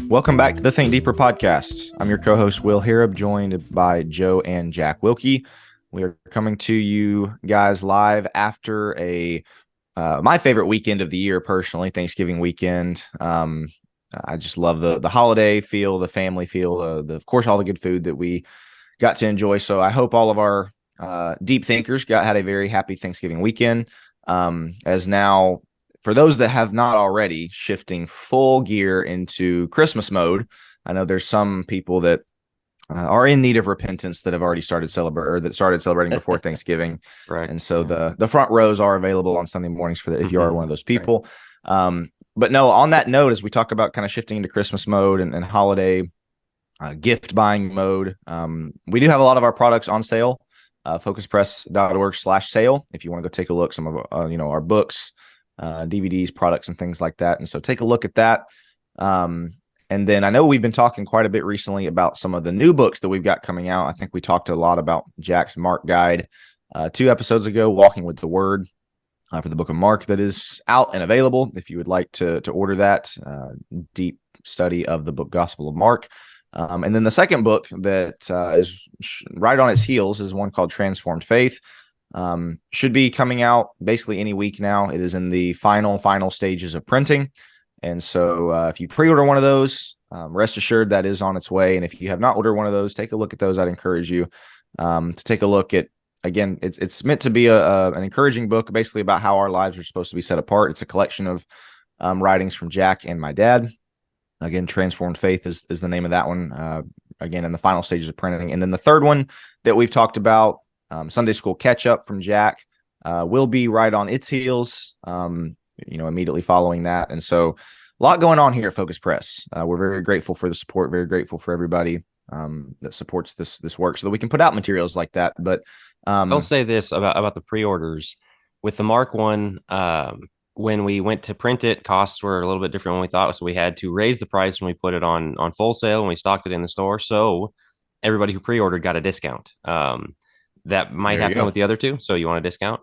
Welcome back to the Think Deeper podcast. I'm your co-host, Will Harrub, joined by Joe and Jack Wilkie. We are coming to you guys live after my favorite weekend of the year, personally, Thanksgiving weekend. I just love the holiday feel, the family feel, of course, all the good food that we got to enjoy. So I hope all of our deep thinkers had a very happy Thanksgiving weekend. As now, for those that have not already, shifting full gear into Christmas mode. I know there's some people that are in need of repentance that have already started celebrating before Thanksgiving. Right. And so the front rows are available on Sunday mornings for if you are one of those people. Right. But no, on that note, as we talk about kind of shifting into Christmas mode and holiday gift buying mode, we do have a lot of our products on sale. focuspress.org/sale. If you want to go take a look, some of our books, DVDs, products, and things like that. And so take a look at that. And then I know we've been talking quite a bit recently about some of the new books that we've got coming out. I think we talked a lot about Jack's Mark Guide 2 episodes ago, Walking with the Word, for the book of Mark, that is out and available if you would like to order that deep study of the book Gospel of Mark. And then the second book that is right on its heels is one called Transformed Faith. Should be coming out basically any week now. It is in the final stages of printing. And so if you pre-order one of those, rest assured that is on its way. And if you have not ordered one of those, take a look at those. I'd encourage you to take a look at, again, it's meant to be an encouraging book basically about how our lives are supposed to be set apart. It's a collection of writings from Jack and my dad. Again, Transformed Faith is the name of that one. Again, in the final stages of printing. And then the third one that we've talked about, Sunday School Catch Up from Jack, will be right on its heels, immediately following that. And so a lot going on here at Focus Press. We're very grateful for the support, very grateful for everybody that supports this work so that we can put out materials like that. But I'll say this about the pre-orders. With the Mark one, when we went to print it, costs were a little bit different than we thought. So we had to raise the price when we put it on full sale, when we stocked it in the store. So everybody who pre-ordered got a discount. That might happen with the other two. So you want a discount?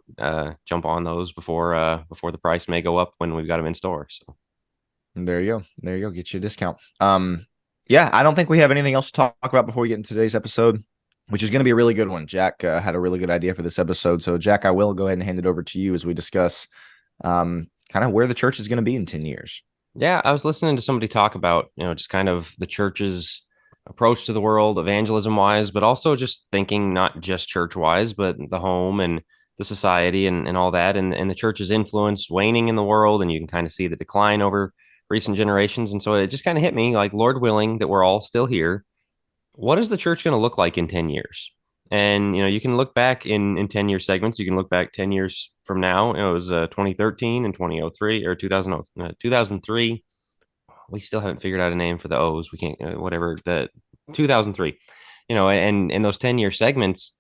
Jump on those before the price may go up when we've got them in store. So there you go. Get you a discount. I don't think we have anything else to talk about before we get into today's episode, which is going to be a really good one. Jack had a really good idea for this episode. So Jack, I will go ahead and hand it over to you as we discuss kind of where the church is going to be in 10 years. Yeah, I was listening to somebody talk about, just kind of the church's approach to the world, evangelism wise, but also just thinking not just church wise, but the home and the society and all that, and the church's influence waning in the world. And you can kind of see the decline over recent generations. And so it just kind of hit me, like, Lord willing, that we're all still here. What is the church going to look like in 10 years? And, you can look back in 10-year segments. You can look back 10 years from now. It was 2013 and 2003 or 2003. We still haven't figured out a name for the O's. We can't, whatever, the 2003, and in those 10-year segments.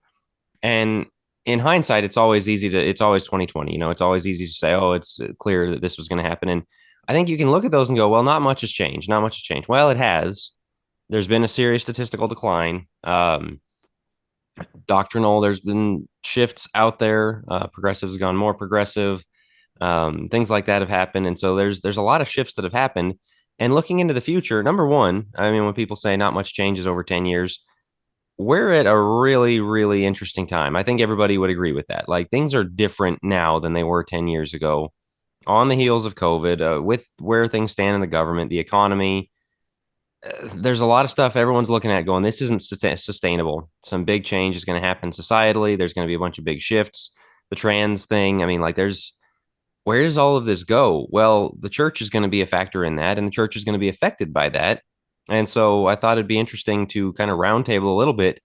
And in hindsight, it's always 2020, it's always easy to say, oh, it's clear that this was going to happen. And I think you can look at those and go, well, not much has changed. Well, it has. There's been a serious statistical decline. Doctrinal, there's been shifts out there. Progressives have gone more progressive. Things like that have happened. And so there's a lot of shifts that have happened. And looking into the future, number one, I mean, when people say not much changes over 10 years, we're at a really, really interesting time. I think everybody would agree with that. Like, things are different now than they were 10 years ago on the heels of COVID, with where things stand in the government, the economy. There's a lot of stuff everyone's looking at going, this isn't sustainable. Some big change is going to happen societally. There's going to be a bunch of big shifts. The trans thing, I mean, like, where does all of this go? Well, the church is going to be a factor in that, and the church is going to be affected by that. And so I thought it'd be interesting to kind of roundtable a little bit.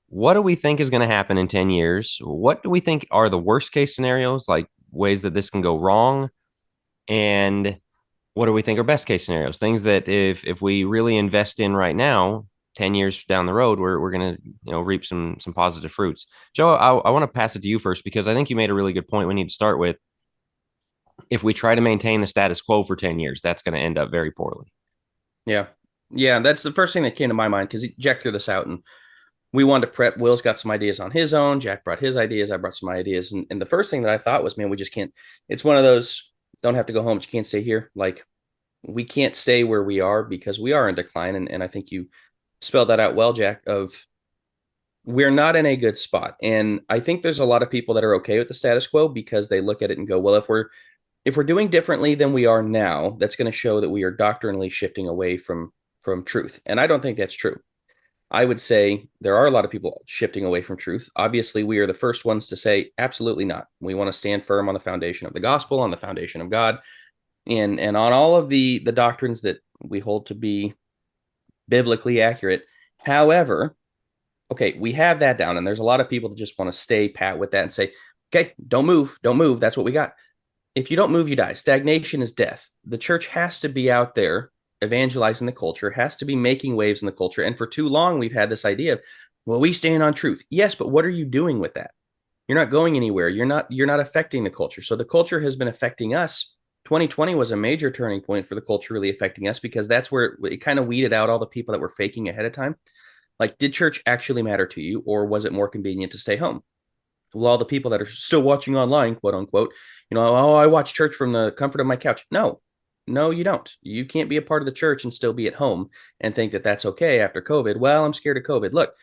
What do we think is going to happen in 10 years? What do we think are the worst case scenarios, like ways that this can go wrong? And what do we think are best case scenarios? Things that if we really invest in right now, 10 years down the road, we're going to reap some positive fruits. Joe, I want to pass it to you first, because I think you made a really good point we need to start with. If we try to maintain the status quo for 10 years, that's going to end up very poorly. Yeah, that's the first thing that came to my mind, because Jack threw this out. And we wanted to prep. Will's got some ideas on his own. Jack brought his ideas. I brought some ideas. And the first thing that I thought was, man, we just can't. It's one of those, don't have to go home, but you can't stay here. Like, we can't stay where we are because we are in decline. And I think you spelled that out well, Jack, of we're not in a good spot. And I think there's a lot of people that are okay with the status quo because they look at it and go, well, if we're doing differently than we are now, that's going to show that we are doctrinally shifting away from truth. And I don't think that's true. I would say there are a lot of people shifting away from truth. Obviously, we are the first ones to say absolutely not. We want to stand firm on the foundation of the gospel, on the foundation of God, and on all of the doctrines that we hold to be biblically accurate. However, okay, we have that down, and there's a lot of people that just want to stay pat with that and say, okay, don't move, don't move. That's what we got. If you don't move, you die. Stagnation is death. The church has to be out there evangelizing the culture, has to be making waves in the culture. And for too long, we've had this idea of, well, we stand on truth. Yes, but what are you doing with that? You're not going anywhere. You're not affecting the culture. So the culture has been affecting us. 2020 was a major turning point for the culture really affecting us because that's where it kind of weeded out all the people that were faking ahead of time. Like, did church actually matter to you, or was it more convenient to stay home? Well, all the people that are still watching online, quote unquote, oh, I watch church from the comfort of my couch. No, you don't. You can't be a part of the church and still be at home and think that that's okay after COVID. Well, I'm scared of COVID. Look,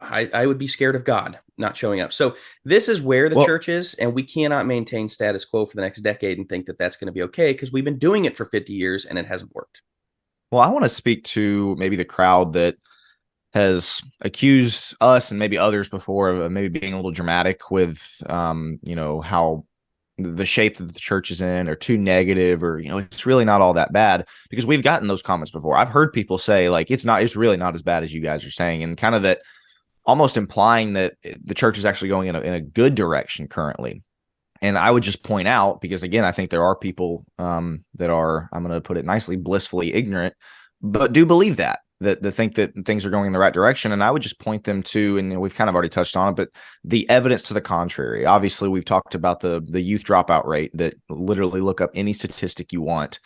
I would be scared of God not showing up. So this is where the church is, and we cannot maintain status quo for the next decade and think that that's going to be okay because we've been doing it for 50 years and it hasn't worked. Well, I want to speak to maybe the crowd that has accused us and maybe others before of maybe being a little dramatic with, how the shape that the church is in, or too negative, or, it's really not all that bad, because we've gotten those comments before. I've heard people say, like, it's really not as bad as you guys are saying, and kind of that almost implying that the church is actually going in a good direction currently. And I would just point out, because again, I think there are people that are, I'm going to put it nicely, blissfully ignorant, but do believe that think that things are going in the right direction. And I would just point them to, and we've kind of already touched on it, but the evidence to the contrary. Obviously, we've talked about the youth dropout rate, that literally look up any statistic you want.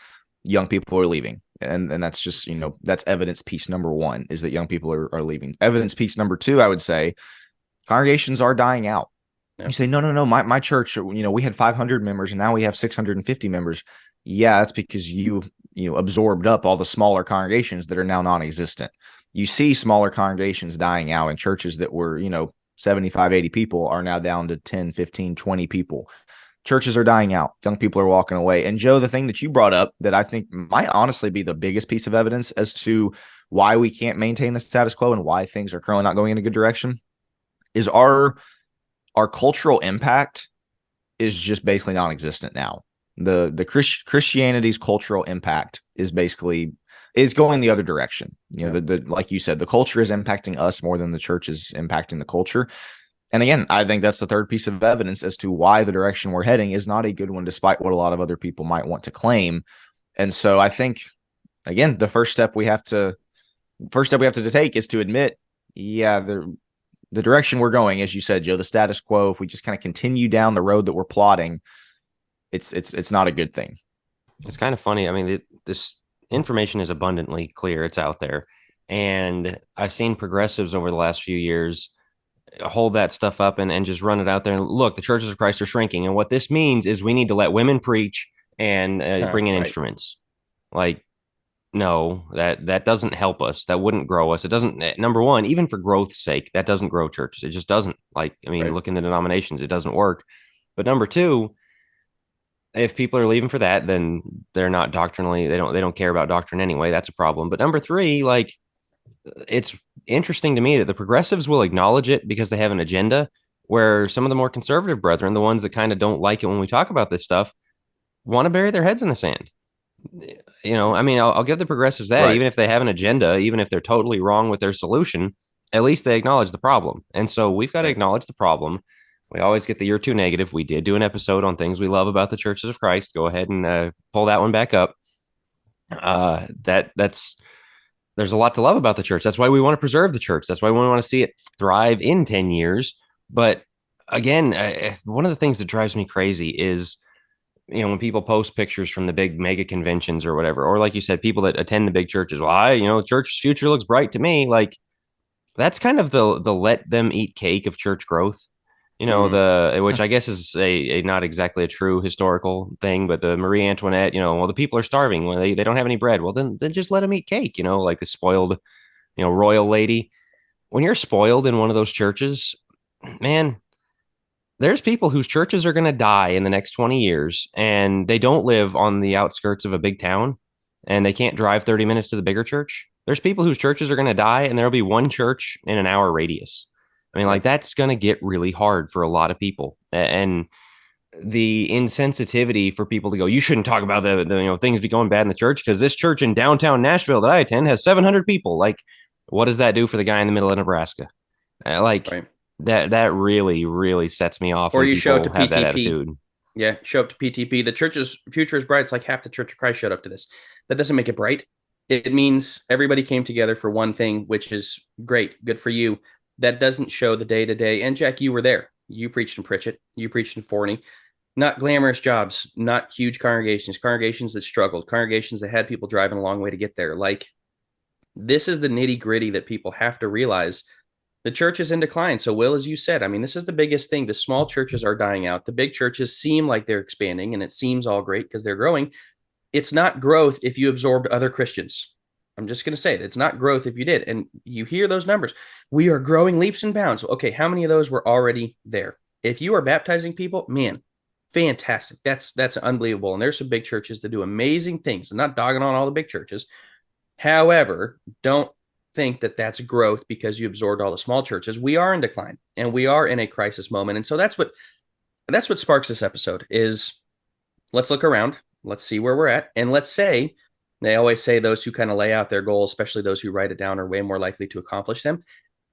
Young people are leaving. And that's just, that's evidence piece number one, is that young people are leaving. Evidence piece number two, I would say, congregations are dying out. Yeah. You say, no, my church, we had 500 members and now we have 650 members. Yeah, that's because you absorbed up all the smaller congregations that are now non-existent. You see smaller congregations dying out, and churches that were, 75, 80 people are now down to 10, 15, 20 people. Churches are dying out. Young people are walking away. And Joe, the thing that you brought up that I think might honestly be the biggest piece of evidence as to why we can't maintain the status quo and why things are currently not going in a good direction is our cultural impact is just basically non-existent now. The Christianity's cultural impact is going the other direction. The like you said, the culture is impacting us more than the church is impacting the culture. And again, I think that's the third piece of evidence as to why the direction we're heading is not a good one, despite what a lot of other people might want to claim. And so I think, again, the first step we have to take is to admit, yeah, the direction we're going, as you said, Joe, the status quo, if we just kind of continue down the road that we're plotting, it's not a good thing. It's kind of funny. I mean, this information is abundantly clear. It's out there. And I've seen progressives over the last few years hold that stuff up and just run it out there. And look, the churches of Christ are shrinking. And what this means is we need to let women preach and bring in instruments. Like, no, that doesn't help us. That wouldn't grow us. It doesn't, number one, even for growth's sake, that doesn't grow churches. It just doesn't. Look in the denominations, it doesn't work. But number two, if people are leaving for that, then they're not doctrinally, they don't care about doctrine anyway. That's a problem. But number three, it's interesting to me that the progressives will acknowledge it because they have an agenda, where some of the more conservative brethren, the ones that kind of don't like it when we talk about this stuff, want to bury their heads in the sand. I'll give the progressives that, right. Even if they have an agenda, even if they're totally wrong with their solution, at least they acknowledge the problem. And so we've got to acknowledge the problem. We always get the you're too negative. We did do an episode on things we love about the churches of Christ. Go ahead and pull that one back up. There's a lot to love about the church. That's why we want to preserve the church. That's why we want to see it thrive in 10 years. But again, one of the things that drives me crazy is when people post pictures from the big mega conventions or whatever, or like you said, people that attend the big churches, well, the church's future looks bright to me. Like that's kind of the let them eat cake of church growth. Which I guess is a not exactly a true historical thing, but the Marie Antoinette, well, the people are starving. Well, they don't have any bread. Well, then just let them eat cake, like the spoiled, royal lady. When you're spoiled in one of those churches, man, there's people whose churches are going to die in the next 20 years and they don't live on the outskirts of a big town and they can't drive 30 minutes to the bigger church. There's people whose churches are going to die and there'll be one church in an hour radius. I mean, like that's going to get really hard for a lot of people. And the insensitivity for people to go, you shouldn't talk about the things be going bad in the church because this church in downtown Nashville that I attend has 700 people. Like, what does that do for the guy in the middle of Nebraska? Right. That really, really sets me off. Or you show up to have PTP. That attitude. Yeah, show up to PTP. The church's future is bright. It's like half the Church of Christ showed up to this. That doesn't make it bright. It means everybody came together for one thing, which is great. Good for you. That doesn't show the day-to-day. And Jack, you were there. You preached in Pritchett. You preached in Forney. Not glamorous jobs, not huge congregations that struggled, congregations that had people driving a long way to get there. Like, this is the nitty-gritty that people have to realize. The church is in decline. So, Will, as you said, I mean, this is the biggest thing. The small churches are dying out. The big churches seem like they're expanding, and it seems all great because they're growing. It's not growth if you absorbed other Christians. I'm just going to say it. It's not growth if you did. And you hear those numbers. We are growing leaps and bounds. Okay, how many of those were already there? If you are baptizing people, man, fantastic. That's unbelievable. And there's some big churches that do amazing things. I'm not dogging on all the big churches. However, don't think that that's growth because you absorbed all the small churches. We are in decline and we are in a crisis moment. And so that's what sparks this episode is let's look around. Let's see where we're at. And let's say, they always say those who kind of lay out their goals, especially those who write it down, are way more likely to accomplish them.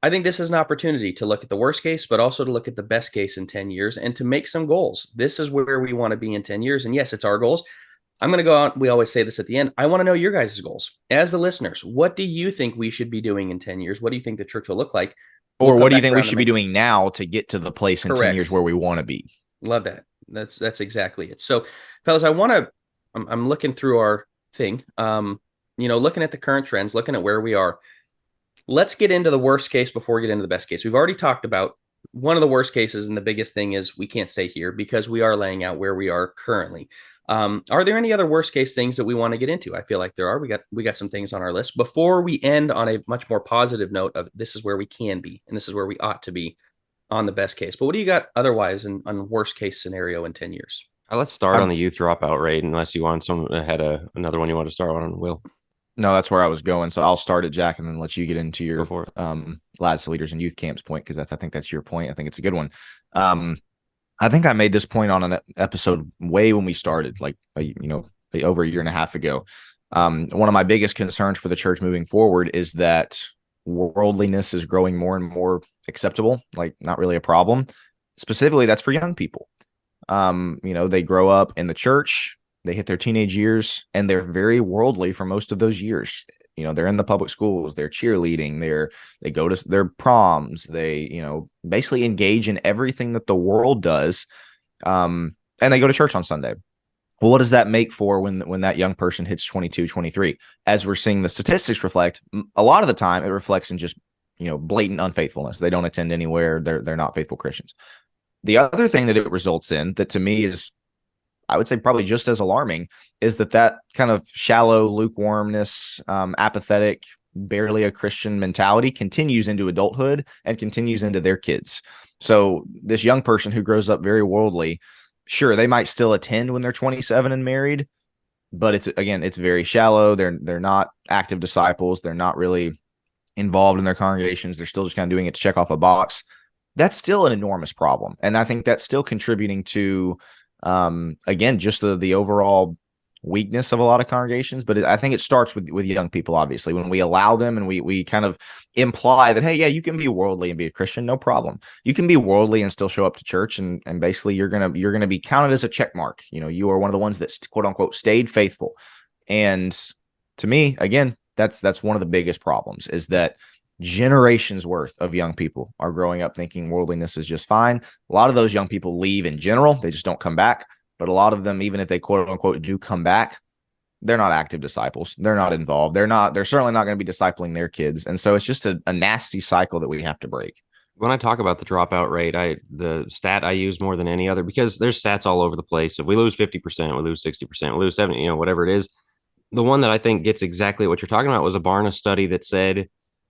I think this is an opportunity to look at the worst case, but also to look at the best case in 10 years and to make some goals. This is where we want to be in 10 years. And yes, it's our goals. I'm going to go out. We always say this at the end. I want to know your guys' goals as the listeners. What do you think we should be doing in 10 years? What do you think the church will look like? Or what do you think we should be doing now to get to the place in 10 years where we want to be? Love that. That's exactly it. So, fellas, I'm looking through our thing, looking at the current trends, looking at where we are. Let's get into the worst case before we get into the best case. We've already talked about one of the worst cases, and the biggest thing is we can't stay here because we are laying out where we are currently. Are there any other worst case things that we want to get into? I feel like there are. We got some things on our list before we end on a much more positive note of this is where we can be and this is where we ought to be on the best case. But what do you got otherwise on worst case scenario in 10 years? Let's start on the youth dropout rate, unless you want another one you want to start on, Will. No, that's where I was going. So I'll start it, Jack, and then let you get into your lads, leaders, and youth camps point, because I think that's your point. I think it's a good one. I think I made this point on an episode way when we started, over a year and a half ago. One of my biggest concerns for the church moving forward is that worldliness is growing more and more acceptable, like not really a problem. Specifically, that's for young people. They grow up in the church, they hit their teenage years, and they're very worldly for most of those years. They're in the public schools, they're cheerleading, they go to their proms, they, basically engage in everything that the world does. And they go to church on Sunday. Well, what does that make for when that young person hits 22, 23? As we're seeing the statistics reflect, a lot of the time it reflects in just, blatant unfaithfulness. They don't attend anywhere. They're not faithful Christians. The other thing that it results in that to me is, I would say probably just as alarming, is that kind of shallow lukewarmness, apathetic, barely a Christian mentality continues into adulthood and continues into their kids. So this young person who grows up very worldly, sure, they might still attend when they're 27 and married, but it's very shallow. They're not active disciples. They're not really involved in their congregations. They're still just kind of doing it to check off a box. That's still an enormous problem. And I think that's still contributing to, just the overall weakness of a lot of congregations. But I think it starts with young people, obviously, when we allow them and we kind of imply that, hey, yeah, you can be worldly and be a Christian, no problem. You can be worldly and still show up to church, and basically you're gonna be counted as a check mark. You are one of the ones that quote unquote stayed faithful. And to me, again, that's one of the biggest problems, is that generations worth of young people are growing up thinking worldliness is just fine. A lot of those young people leave in general. They just don't come back. But a lot of them, even if they quote unquote do come back, they're not active disciples. They're not involved. They're certainly not going to be discipling their kids. And so it's just a nasty cycle that we have to break. When I talk about the dropout rate, the stat I use more than any other, because there's stats all over the place. If we lose 50%, we lose 60%, we lose 70, whatever it is. The one that I think gets exactly what you're talking about was a Barna study that said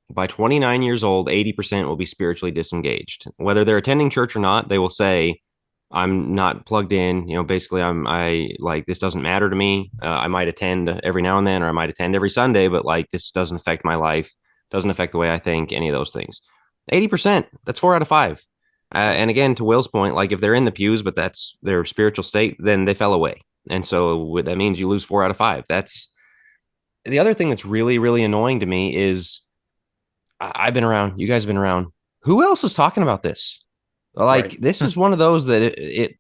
by 29 years old, 80% will be spiritually disengaged. Whether they're attending church or not, they will say, I'm not plugged in. Basically, I like, this doesn't matter to me. I might attend every now and then, or I might attend every Sunday, but like, this doesn't affect my life, doesn't affect the way I think, any of those things. 80%, that's 4 out of 5. And again, to Will's point, like if they're in the pews, but that's their spiritual state, then they fell away. And so that means you lose 4 out of 5. That's the other thing that's really, really annoying to me is I've been around, you guys have been around. Who else is talking about this? Like, right. This is one of those that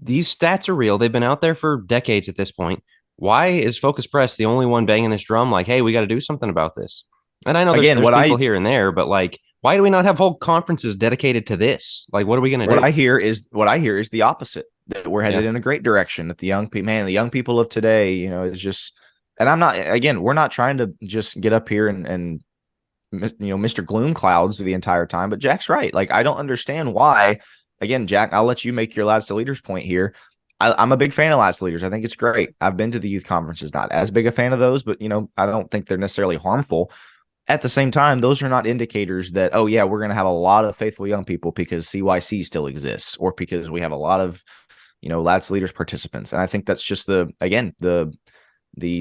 these stats are real. They've been out there for decades at this point. Why is Focus Press the only one banging this drum? Like, hey, we got to do something about this. And I know there's people here and there, but like, why do we not have whole conferences dedicated to this? Like, what are we going to do? What I hear is the opposite, that we're headed in a great direction, that the young people of today, is just, and we're not trying to just get up here and Mr. Gloom clouds the entire time, but Jack's right. Like, I don't understand why. Again, Jack, I'll let you make your Lads to Leaders point here. I'm a big fan of Lads to Leaders. I think it's great. I've been to the youth conferences, not as big a fan of those, but I don't think they're necessarily harmful. At the same time, those are not indicators that, oh yeah, we're going to have a lot of faithful young people because CYC still exists, or because we have a lot of, Lads to Leaders participants. And I think that's just the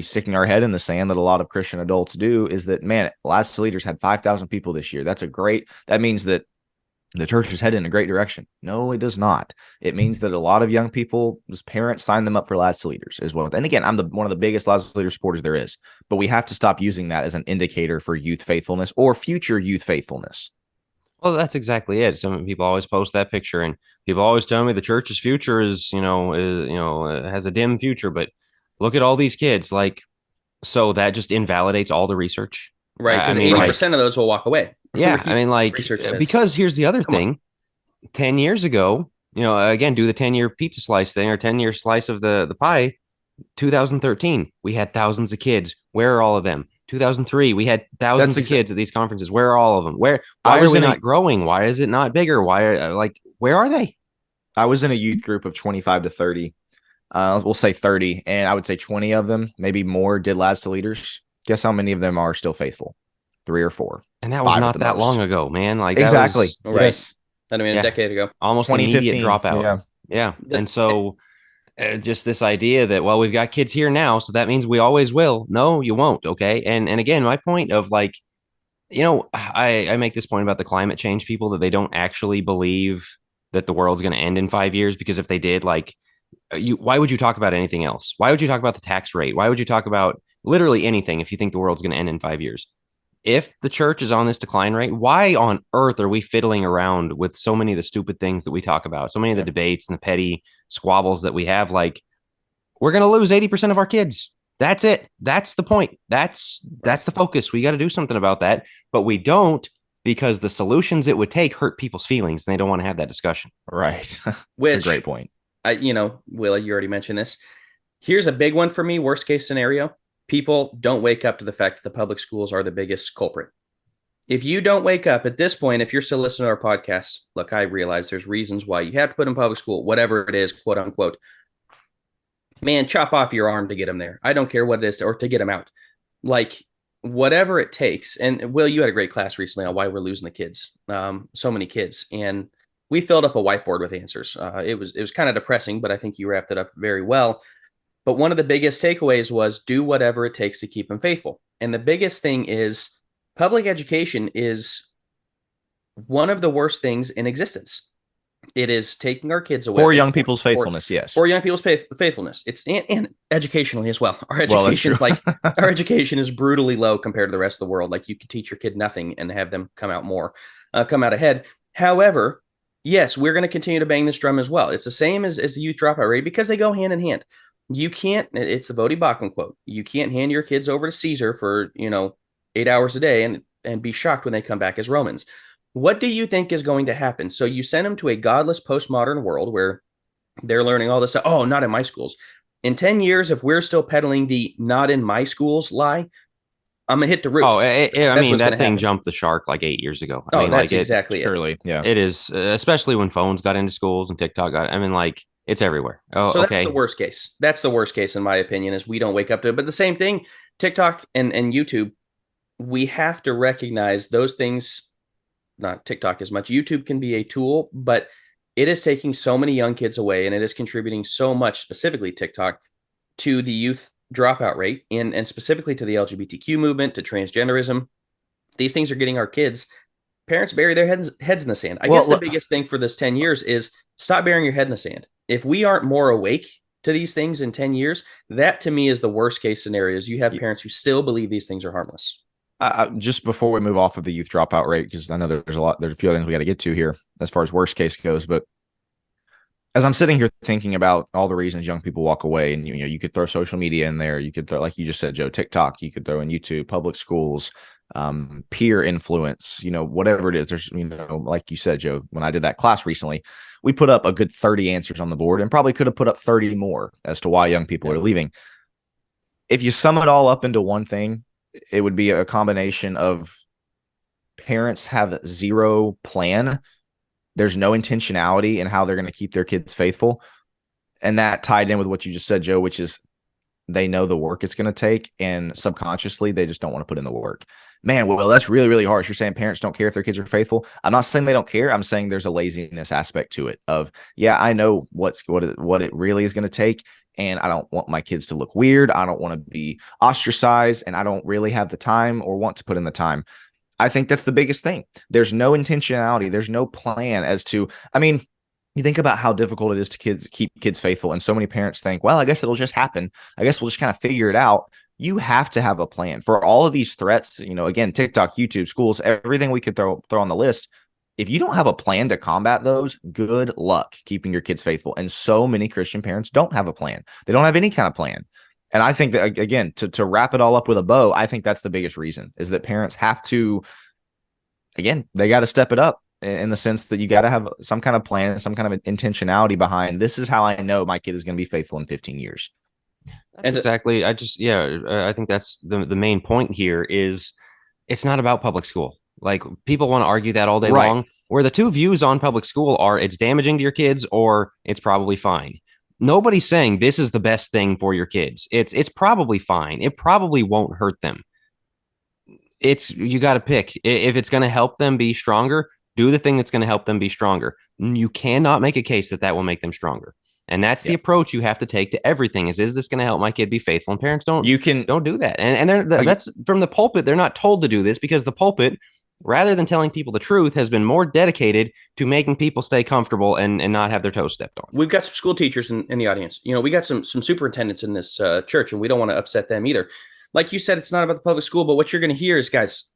sticking our head in the sand that a lot of Christian adults do, is that, man, Lads to Leaders had 5,000 people this year. That means that the church is headed in a great direction. No, it does not. It means that a lot of young people, as parents, sign them up for Lads to Leaders as well. And again, I'm one of the biggest Lads to Leaders supporters there is, but we have to stop using that as an indicator for youth faithfulness or future youth faithfulness. Well, that's exactly it. Some people always post that picture, and people always tell me the church's future is has a dim future, but look at all these kids. Like, so that just invalidates all the research. Right, because 80% of those will walk away. Yeah, I mean, like, because here's the other thing. 10 years ago, again, do the 10-year pizza slice thing, or 10-year slice of the pie. 2013, we had thousands of kids. Where are all of them? 2003, we had thousands of kids at these conferences. Where are all of them? Why are we not growing? Why is it not bigger? Where are they? I was in a youth group of 25 to 30. We'll say 30, and I would say 20 of them, maybe more, did Lads to Leaders. Guess how many of them are still faithful? 3 or 4. And that was not that long ago, man. Like, exactly. That was, right. Yes. I mean, a decade ago. Almost immediate dropout. Yeah. And so just this idea that, well, we've got kids here now, so that means we always will. No, you won't. Okay. And again, my point of like, I make this point about the climate change people, that they don't actually believe that the world's going to end in 5 years, because if they did, like, why would you talk about anything else? Why would you talk about the tax rate? Why would you talk about literally anything if you think the world's going to end in 5 years? If the church is on this decline rate, why on earth are we fiddling around with so many of the stupid things that we talk about? So many of the debates and the petty squabbles that we have. Like, we're going to lose 80% of our kids. That's it. That's the point. That's the focus. We got to do something about that, but we don't, because the solutions it would take hurt people's feelings, and they don't want to have that discussion. Right. Which, that's a great point. Will, you already mentioned this. Here's a big one for me. Worst case scenario. People don't wake up to the fact that the public schools are the biggest culprit. If you don't wake up at this point, if you're still listening to our podcast, look, I realize there's reasons why you have to put in public school, whatever it is, quote unquote. Man, chop off your arm to get them there. I don't care what it is, or to get them out. Like, whatever it takes. And Will, you had a great class recently on why we're losing the kids. So many kids. And we filled up a whiteboard with answers. It was kind of depressing, but I think you wrapped it up very well. But one of the biggest takeaways was do whatever it takes to keep them faithful. And the biggest thing is public education is one of the worst things in existence. It is taking our kids away. For young people's faithfulness, yes. For young people's faithfulness. It's and educationally as well. Our education is our education is brutally low compared to the rest of the world. Like, you could teach your kid nothing and have them come out ahead. However, yes, we're going to continue to bang this drum as well. It's the same as the youth dropout rate, because they go hand in hand. You can't, it's the Bodhi Bachman quote. You can't hand your kids over to Caesar for, 8 hours a day and be shocked when they come back as Romans. What do you think is going to happen? So you send them to a godless postmodern world where They're learning all this stuff. Oh, not in my schools. In 10 years, if we're still peddling the not in my schools lie, I'm gonna hit the roof. Oh, I That's mean, what's that gonna thing happen. jumped the shark like 8 years ago. I Oh, mean, like that's exactly it. Surely, yeah. it is, especially when phones got into schools and TikTok got, I mean, like it's everywhere. Oh, So that's the okay. worst case. That's the worst case in my opinion, is we don't wake up to it. But the same thing, TikTok and YouTube, we have to recognize those things. Not TikTok as much. YouTube can be a tool, but it is taking so many young kids away, and it is contributing so much, specifically TikTok, to the youth dropout rate, and specifically to the LGBTQ movement, to transgenderism. These things are getting our kids. Parents bury their heads in the sand. I guess the biggest thing for this 10 years is stop burying your head in the sand. If we aren't more awake to these things in 10 years, that to me is the worst case scenario, is you have parents who still believe these things are harmless. Just before we move off of the youth dropout rate, because I know there's a few things we got to get to here as far as worst case goes, but as I'm sitting here thinking about all the reasons young people walk away, and you could throw social media in there, you could throw, like you just said, Joe, TikTok, you could throw in YouTube, public schools, peer influence, whatever it is. There's, like you said, Joe, when I did that class recently, we put up a good 30 answers on the board, and probably could have put up 30 more as to why young people are leaving. If you sum it all up into one thing, it would be a combination of parents have zero plan. There's no intentionality in how they're going to keep their kids faithful. And that tied in with what you just said, Joe, which is they know the work it's going to take, and subconsciously they just don't want to put in the work. Man, well, that's really, really harsh. You're saying parents don't care if their kids are faithful. I'm not saying they don't care. I'm saying there's a laziness aspect to it of, yeah, I know what it really is going to take, and I don't want my kids to look weird. I don't want to be ostracized, and I don't really have the time or want to put in the time. I think that's the biggest thing. There's no intentionality. There's no plan as to, I mean, you think about how difficult it is to keep kids faithful. And so many parents think, well, I guess it'll just happen. I guess we'll just kind of figure it out. You have to have a plan for all of these threats. Again, TikTok, YouTube, schools, everything we could throw on the list. If you don't have a plan to combat those, good luck keeping your kids faithful. And so many Christian parents don't have a plan. They don't have any kind of plan. And I think that, again, to wrap it all up with a bow, I think that's the biggest reason, is that parents have to, again, they got to step it up in the sense that you got to have some kind of plan, some kind of intentionality behind, this is how I know my kid is going to be faithful in 15 years. That's exactly. I think that's the main point here is it's not about public school. Like, people want to argue that all day long, where the two views on public school are it's damaging to your kids or it's probably fine. Nobody's saying this is the best thing for your kids. It's probably fine. It probably won't hurt them. You got to pick. If it's going to help them be stronger, do the thing that's going to help them be stronger. You cannot make a case that will make them stronger. And that's the approach you have to take to everything is this going to help my kid be faithful? And parents don't do that. And that's from the pulpit. They're not told to do this because the pulpit, rather than telling people the truth, has been more dedicated to making people stay comfortable and not have their toes stepped on. We've got some school teachers in the audience. We got some superintendents in this church, and we don't want to upset them either. Like you said, it's not about the public school, but what you're going to hear is, guys,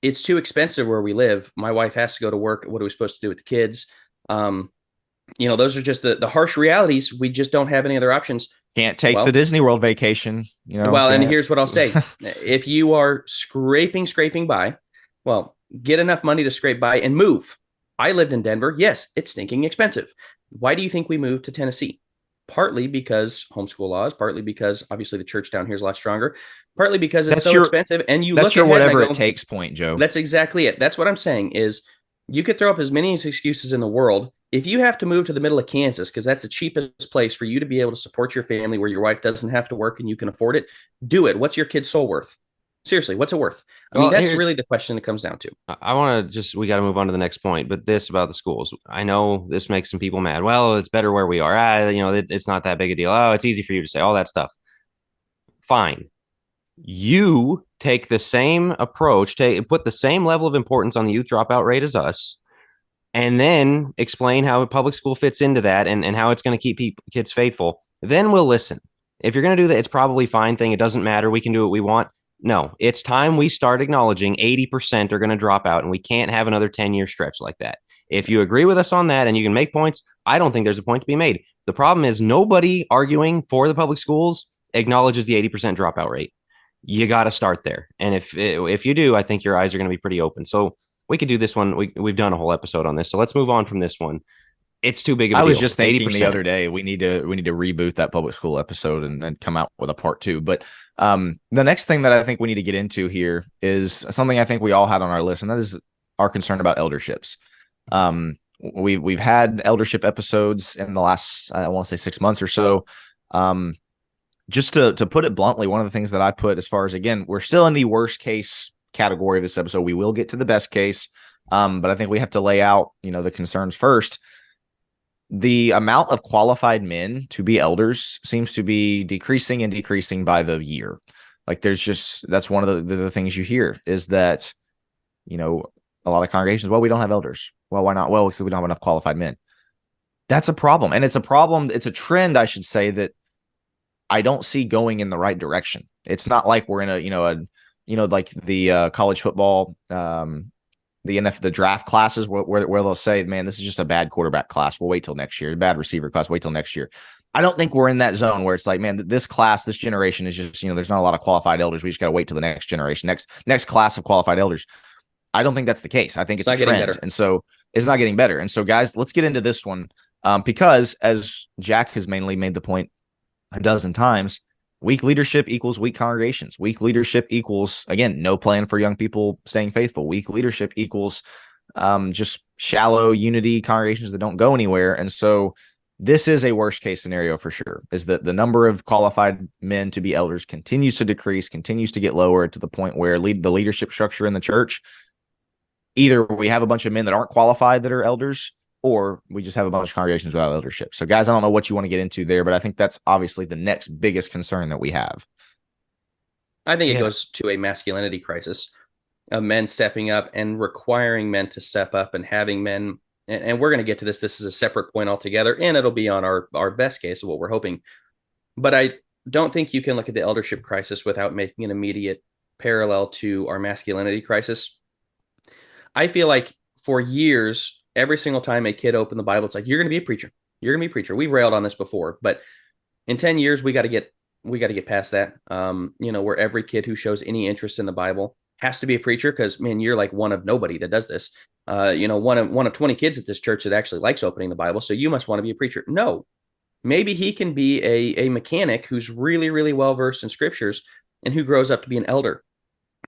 it's too expensive where we live. My wife has to go to work. What are we supposed to do with the kids? Those are just the harsh realities. We just don't have any other options. Can't take the Disney World vacation. And here's what I'll say. If you are scraping by, well, get enough money to scrape by and move. I lived in Denver. Yes, it's stinking expensive. Why do you think we moved to Tennessee? Partly because homeschool laws, partly because obviously the church down here is a lot stronger, partly because it's expensive. And you look at whatever it takes point, Joe. That's exactly it. That's what I'm saying is you could throw up as many excuses in the world. If you have to move to the middle of Kansas, because that's the cheapest place for you to be able to support your family, where your wife doesn't have to work and you can afford it, do it. What's your kid's soul worth? Seriously, what's it worth? I mean, that's really the question it comes down to. I want to we got to move on to the next point, but this about the schools. I know this makes some people mad. Well, it's better where we are. It's not that big a deal. Oh, it's easy for you to say all that stuff. Fine. You take the same approach, put the same level of importance on the youth dropout rate as us, and then explain how public school fits into that and how it's going to keep kids faithful. Then we'll listen. If you're going to do that, it's probably a fine thing. It doesn't matter. We can do what we want. No, it's time we start acknowledging 80% are going to drop out, and we can't have another 10-year stretch like that. If you agree with us on that and you can make points, I don't think there's a point to be made. The problem is nobody arguing for the public schools acknowledges the 80% dropout rate. You got to start there. And if you do, I think your eyes are going to be pretty open. So we could do this one. We've done a whole episode on this. So let's move on from this one. it's too big of a I was deal. just thinking 80%. the other day we need to reboot that public school episode and come out with a part 2. But the next thing that I think we need to get into here is something I think we all had on our list, and that is our concern about elderships. We've had eldership episodes in the last, I want to say 6 months or so. Just to put it bluntly, one of the things that I put as far as, again, we're still in the worst case category of this episode. We will get to the best case, but I think we have to lay out, the concerns first. The amount of qualified men to be elders seems to be decreasing by the year. Like that's one of the things you hear is that, a lot of congregations, well, we don't have elders. Well, why not? Well, because we don't have enough qualified men. That's a problem. And it's a problem. It's a trend, I should say, that I don't see going in the right direction. It's not like we're in like the college football, the draft classes where they'll say, man, this is just a bad quarterback class. We'll wait till next year. Bad receiver class. Wait till next year. I don't think we're in that zone where it's like, man, this generation is just, there's not a lot of qualified elders. We just got to wait till the next generation, next class of qualified elders. I don't think that's the case. I think it's a trend. And so it's not getting better. And so, guys, let's get into this one because, as Jack has mainly made the point a dozen times, weak leadership equals weak congregations. Weak leadership equals, again, no plan for young people staying faithful. Weak leadership equals just shallow unity congregations that don't go anywhere. And so this is a worst case scenario for sure, is that the number of qualified men to be elders continues to decrease, continues to get lower to the point where the leadership structure in the church, either we have a bunch of men that aren't qualified that are elders, or we just have a bunch of congregations without eldership. So, guys, I don't know what you want to get into there, but I think that's obviously the next biggest concern that we have. I think it goes to a masculinity crisis of men stepping up and requiring men to step up and having men, and we're going to get to this. This is a separate point altogether, and it'll be on our best case of what we're hoping. But I don't think you can look at the eldership crisis without making an immediate parallel to our masculinity crisis. I feel like for years, every single time a kid opened the Bible, it's like, you're going to be a preacher. You're going to be a preacher. We've railed on this before, but in 10 years, we got to get past that. Where every kid who shows any interest in the Bible has to be a preacher because, man, you're like one of nobody that does this. One of 20 kids at this church that actually likes opening the Bible. So you must want to be a preacher. No, maybe he can be a mechanic who's really, really well-versed in scriptures and who grows up to be an elder.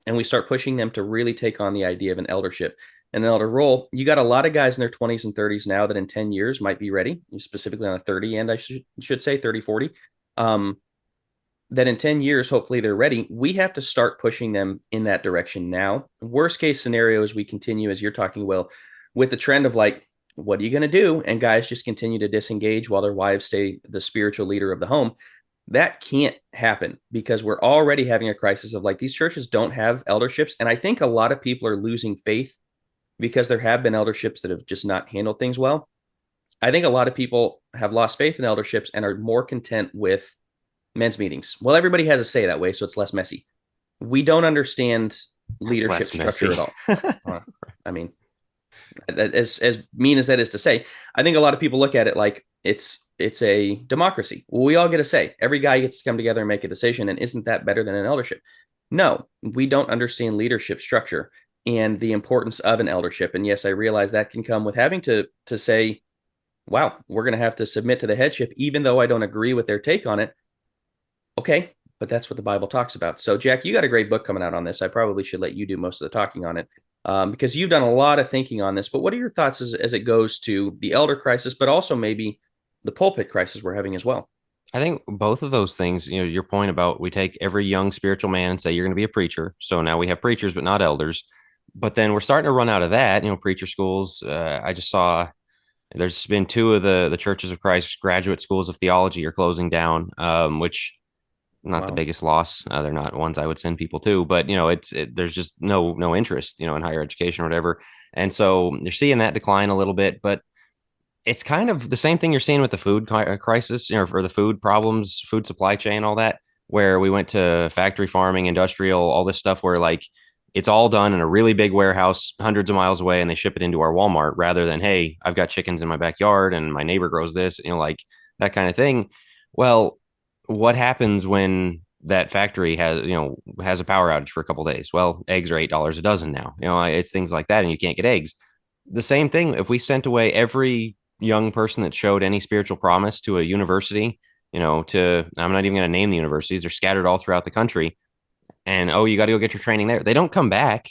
And we start pushing them to really take on the idea of an eldership. An elder role. You got a lot of guys in their 20s and 30s now that in 10 years might be ready, specifically on a 30 end, I should say 30, 40. That in 10 years, hopefully they're ready. We have to start pushing them in that direction now. Worst case scenario is we continue, as you're talking, Will, with the trend of like, what are you going to do? And guys just continue to disengage while their wives stay the spiritual leader of the home. That can't happen because we're already having a crisis of like, these churches don't have elderships. And I think a lot of people are losing faith because there have been elderships that have just not handled things well. I think a lot of people have lost faith in elderships and are more content with men's meetings. Well, everybody has a say that way, so it's less messy. We don't understand leadership structure at all. I mean, as mean as that is to say, I think a lot of people look at it like it's a democracy. Well, we all get a say. Every guy gets to come together and make a decision, and isn't that better than an eldership? No, we don't understand leadership structure and the importance of an eldership. And yes, I realize that can come with having to say, wow, we're going to have to submit to the headship, even though I don't agree with their take on it. Okay, but that's what the Bible talks about. So, Jack, you got a great book coming out on this. I probably should let you do most of the talking on it because you've done a lot of thinking on this. But what are your thoughts as it goes to the elder crisis, but also maybe the pulpit crisis we're having as well? I think both of those things, your point about we take every young spiritual man and say, you're going to be a preacher. So now we have preachers, but not elders. But then we're starting to run out of that, preacher schools. I just saw there's been 2 of the Churches of Christ graduate schools of theology are closing down, which not the biggest loss. They're not ones I would send people to, but there's just no interest, in higher education or whatever. And so you're seeing that decline a little bit, but it's kind of the same thing you're seeing with the food crisis, or the food problems, food supply chain, all that, where we went to factory farming, industrial, all this stuff where like it's all done in a really big warehouse hundreds of miles away and they ship it into our Walmart rather than, hey, I've got chickens in my backyard and my neighbor grows this, like that kind of thing. Well, what happens when that factory has a power outage for a couple of days? Well, eggs are $8 a dozen now. It's things like that, and you can't get eggs. The same thing if we sent away every young person that showed any spiritual promise to a university, I'm not even going to name the universities. They're scattered all throughout the country. And, oh, you got to go get your training there. They don't come back.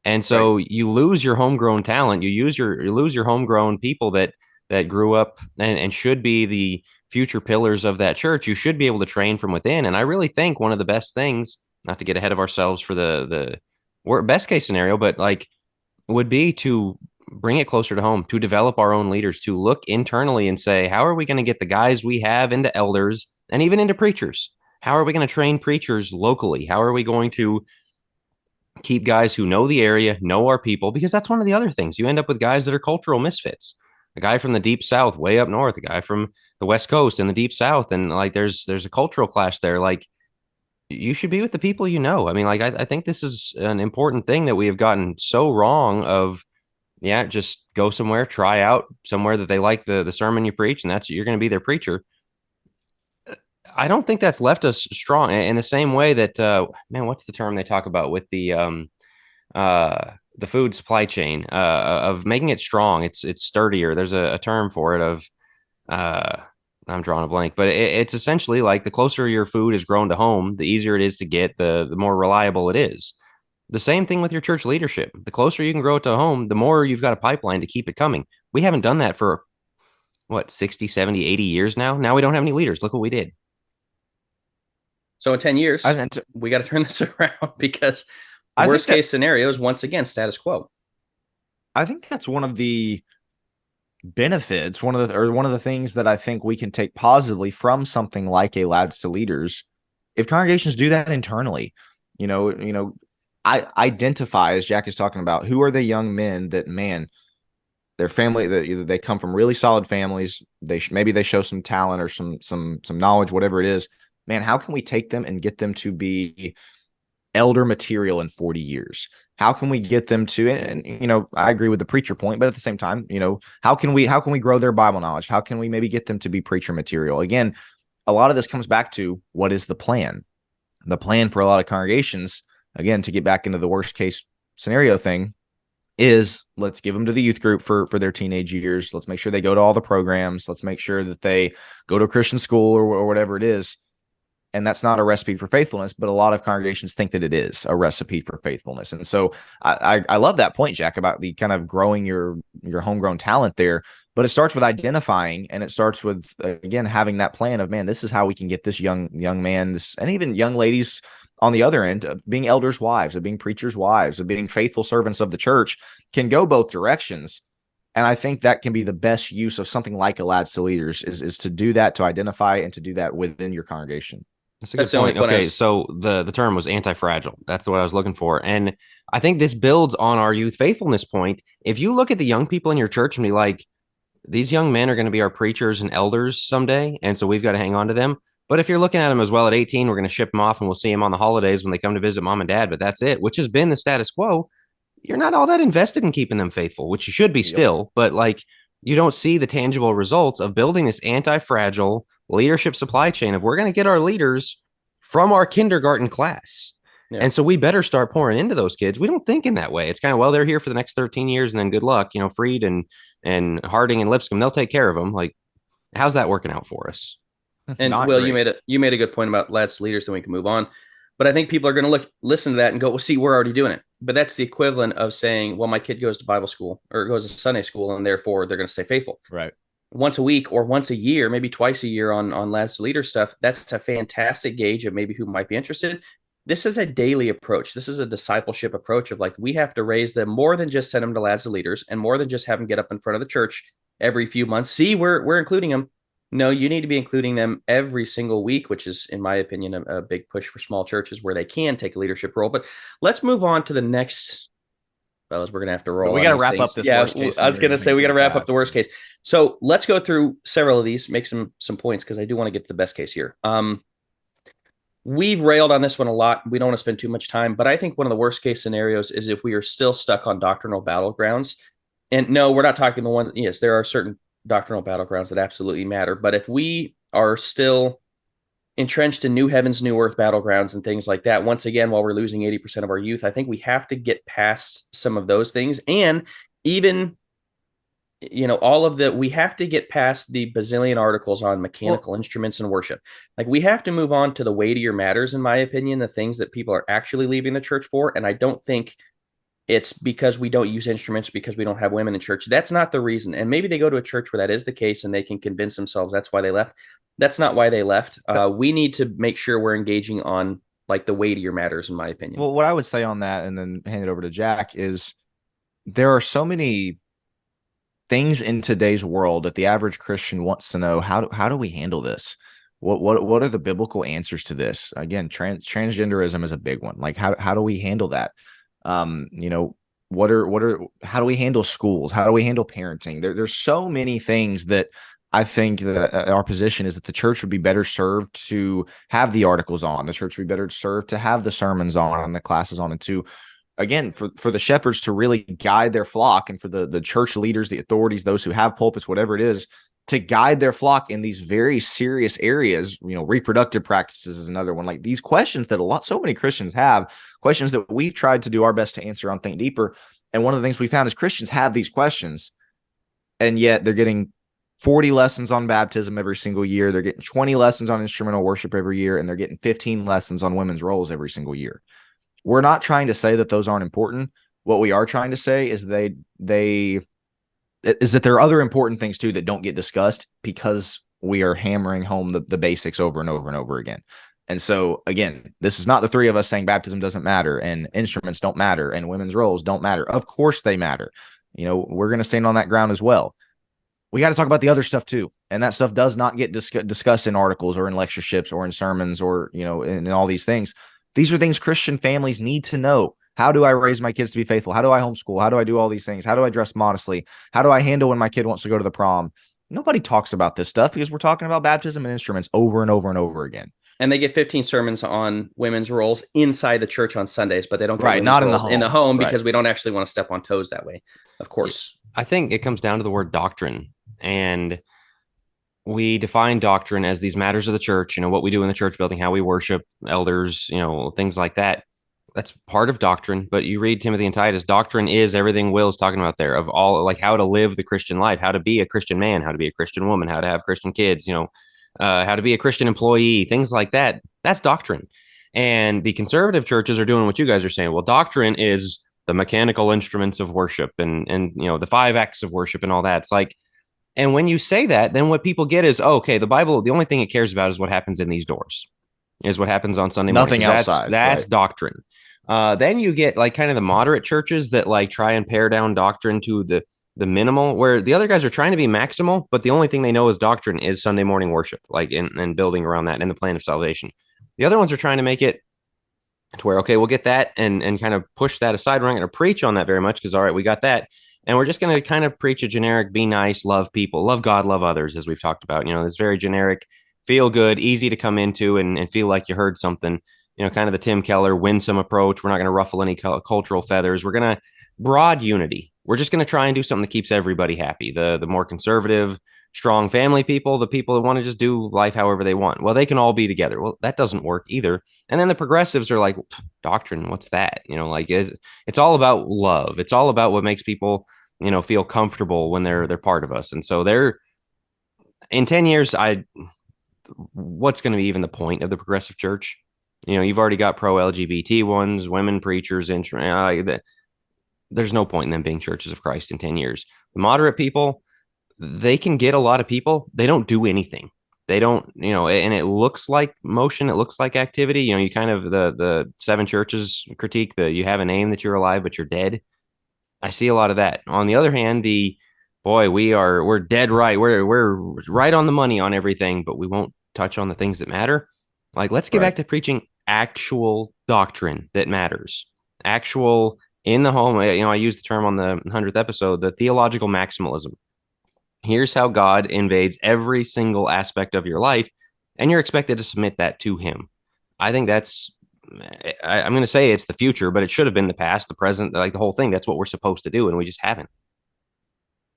And so you lose your homegrown talent. You lose your homegrown people that grew up and should be the future pillars of that church. You should be able to train from within. And I really think one of the best things, not to get ahead of ourselves for the best case scenario, but like would be to bring it closer to home, to develop our own leaders, to look internally and say, how are we going to get the guys we have into elders and even into preachers? How are we going to train preachers locally? How are we going to keep guys who know the area, know our people? Because that's one of the other things. You end up with guys that are cultural misfits. A guy from the deep south, way up north, a guy from the west coast and the deep south, and like there's a cultural clash there. Like you should be with the people you know. I mean, like I think this is an important thing that we have gotten so wrong of. Yeah, just go somewhere, try out somewhere that they like the sermon you preach, and that's you're going to be their preacher. I don't think that's left us strong in the same way that man, what's the term they talk about with the food supply chain of making it strong. It's sturdier. There's a term for it of uh, I'm drawing a blank, but it's essentially like the closer your food is grown to home, the easier it is to get, the more reliable it is. The same thing with your church leadership. The closer you can grow it to home, the more you've got a pipeline to keep it coming. We haven't done that for what, 60, 70, 80 years now. Now we don't have any leaders. Look what we did. So in 10 years, we got to turn this around because the worst case scenario is once again status quo. I think that's one of the benefits, one of the things that I think we can take positively from something like a Lads to Leaders. If congregations do that internally, I identify, as Jack is talking about, who are the young men that, man, their family, that either they come from really solid families, maybe they show some talent or some knowledge, whatever it is. Man, how can we take them and get them to be elder material in 40 years? How can we get them to, and I agree with the preacher point, but at the same time, how can we grow their Bible knowledge? How can we maybe get them to be preacher material? Again, a lot of this comes back to what is the plan? The plan for a lot of congregations, again, to get back into the worst case scenario thing, is let's give them to the youth group for their teenage years. Let's make sure they go to all the programs. Let's make sure that they go to a Christian school or whatever it is. And that's not a recipe for faithfulness, but a lot of congregations think that it is a recipe for faithfulness. And so I love that point, Jack, about the kind of growing your homegrown talent there. But it starts with identifying, and it starts with, again, having that plan of, man, this is how we can get this young man, and even young ladies on the other end, of being elders' wives, of being preachers' wives, of being faithful servants of the church, can go both directions. And I think that can be the best use of something like a Lads to Leaders is to do that, to identify and to do that within your congregation. That's a good point. Okay, so the term was anti-fragile. That's what I was looking for. And I think this builds on our youth faithfulness point. If you look at the young people in your church and be like, these young men are going to be our preachers and elders someday, and so we've got to hang on to them. But if you're looking at them as well at 18, we're going to ship them off and we'll see them on the holidays when they come to visit mom and dad, but that's it, which has been the status quo. You're not all that invested in keeping them faithful, which you should be still, but like you don't see the tangible results of building this anti-fragile leadership supply chain of we're going to get our leaders from our kindergarten class. Yeah. And so we better start pouring into those kids. We don't think in that way. It's kind of, well, they're here for the next 13 years and then good luck, Freed and Harding and Lipscomb, they'll take care of them. Like, how's that working out for us? And Will, you made a good point about Lads to Leaders, then we can move on. But I think people are going to listen to that and go, well, see, we're already doing it. But that's the equivalent of saying, well, my kid goes to Bible school or goes to Sunday school, and therefore they're going to stay faithful. Right. Once a week or once a year, maybe twice a year on Lads to Leaders stuff. That's a fantastic gauge of maybe who might be interested. This is a daily approach. This is a discipleship approach of like, we have to raise them more than just send them to Lads to Leaders and more than just have them get up in front of the church every few months. See, we're including them. No, you need to be including them every single week, which is, in my opinion, a big push for small churches where they can take a leadership role. But let's move on to the next. Fellas, we're going to have to roll. We got to wrap up this worst case. I was going to say we got to wrap up the worst case. So let's go through several of these, make some points, because I do want to get to the best case here. We've railed on this one a lot. We don't want to spend too much time, but I think one of the worst case scenarios is if we are still stuck on doctrinal battlegrounds. And no, we're not talking the ones. Yes, there are certain doctrinal battlegrounds that absolutely matter. But if we are still entrenched in new heavens, new earth battlegrounds and things like that, once again, while we're losing 80% of our youth, I think we have to get past some of those things. And even all of we have to get past the bazillion articles on mechanical instruments and worship. Like, we have to move on to the weightier matters, in my opinion, the things that people are actually leaving the church for. And I don't think it's because we don't use instruments because we don't have women in church. That's not the reason. And maybe they go to a church where that is the case and they can convince themselves that's why they left. That's not why they left. We need to make sure we're engaging on like the weightier matters, in my opinion. Well, what I would say on that, and then hand it over to Jack, is there are so many things in today's world that the average Christian wants to know. How do we handle this? What are the biblical answers to this? Again, transgenderism is a big one. Like, how do we handle that? How do we handle schools? How do we handle parenting? There's so many things that I think that our position is that the church would be better served to have the articles on. The church would be better served to have the sermons on and the classes on, and to, again, for the shepherds to really guide their flock, and for the church leaders, the authorities, those who have pulpits, whatever it is, to guide their flock in these very serious areas. Reproductive practices is another one. Like, these questions that so many Christians have, questions that we've tried to do our best to answer on Think Deeper. And one of the things we found is Christians have these questions, and yet they're getting 40 lessons on baptism every single year. They're getting 20 lessons on instrumental worship every year, and they're getting 15 lessons on women's roles every single year. We're not trying to say that those aren't important. What we are trying to say is that there are other important things too that don't get discussed because we are hammering home the basics over and over and over again. And so, again, this is not the three of us saying baptism doesn't matter and instruments don't matter and women's roles don't matter. Of course they matter. We're going to stand on that ground as well. We got to talk about the other stuff too. And that stuff does not get discussed in articles or in lectureships or in sermons or, in all these things. These are things Christian families need to know. How do I raise my kids to be faithful? How do I homeschool? How do I do all these things? How do I dress modestly? How do I handle when my kid wants to go to the prom? Nobody talks about this stuff because we're talking about baptism and instruments over and over and over again. And they get 15 sermons on women's roles inside the church on Sundays, but they don't get right, not in the home right. Because we don't actually want to step on toes that way. Of course. I think it comes down to the word doctrine. And we define doctrine as these matters of the church, what we do in the church building, how we worship, elders, things like that. That's part of doctrine. But you read Timothy and Titus, doctrine is everything Will's talking about there, of all, like, how to live the Christian life, how to be a Christian man, how to be a Christian woman, how to have Christian kids, how to be a Christian employee, things like that. That's doctrine. And the conservative churches are doing what you guys are saying. Well, doctrine is the mechanical instruments of worship and the 5 acts of worship and all that. It's like, and when you say that, then what people get is, okay, the Bible, the only thing it cares about is what happens in these doors, is what happens on Sunday morning. Nothing outside. That's right. Doctrine. Then you get like kind of the moderate churches that like try and pare down doctrine to the minimal, where the other guys are trying to be maximal, but the only thing they know is doctrine is Sunday morning worship, like and building around that and the plan of salvation. The other ones are trying to make it to where, okay, we'll get that and kind of push that aside. We're not going to preach on that very much because, all right, we got that. And we're just going to kind of preach a generic, be nice, love people, love God, love others, as we've talked about. It's very generic, feel good, easy to come into and feel like you heard something. Kind of the Tim Keller winsome approach. We're not going to ruffle any cultural feathers. We're going to broad unity. We're just going to try and do something that keeps everybody happy. The more conservative, strong family people, the people that want to just do life however they want. Well, they can all be together. Well, that doesn't work either. And then the progressives are like, doctrine, what's that? It's all about love. It's all about what makes people, feel comfortable when they're part of us. And so they're in 10 years, what's going to be even the point of the progressive church? You've already got pro LGBT ones, women preachers, there's no point in them being churches of Christ in 10 years. The moderate people, they can get a lot of people. They don't do anything. They don't, and it looks like motion. It looks like activity. You kind of the 7 churches critique that you have a name that you're alive, but you're dead. I see a lot of that. On the other hand, we're dead right. We're right on the money on everything, but we won't touch on the things that matter. Like, let's get back to preaching actual doctrine that matters. Actual in the home. I used the term on the 100th episode, the theological maximalism. Here's how God invades every single aspect of your life, and you're expected to submit that to him. I think I'm going to say it's the future, but it should have been the past, the present, like the whole thing. That's what we're supposed to do, and we just haven't.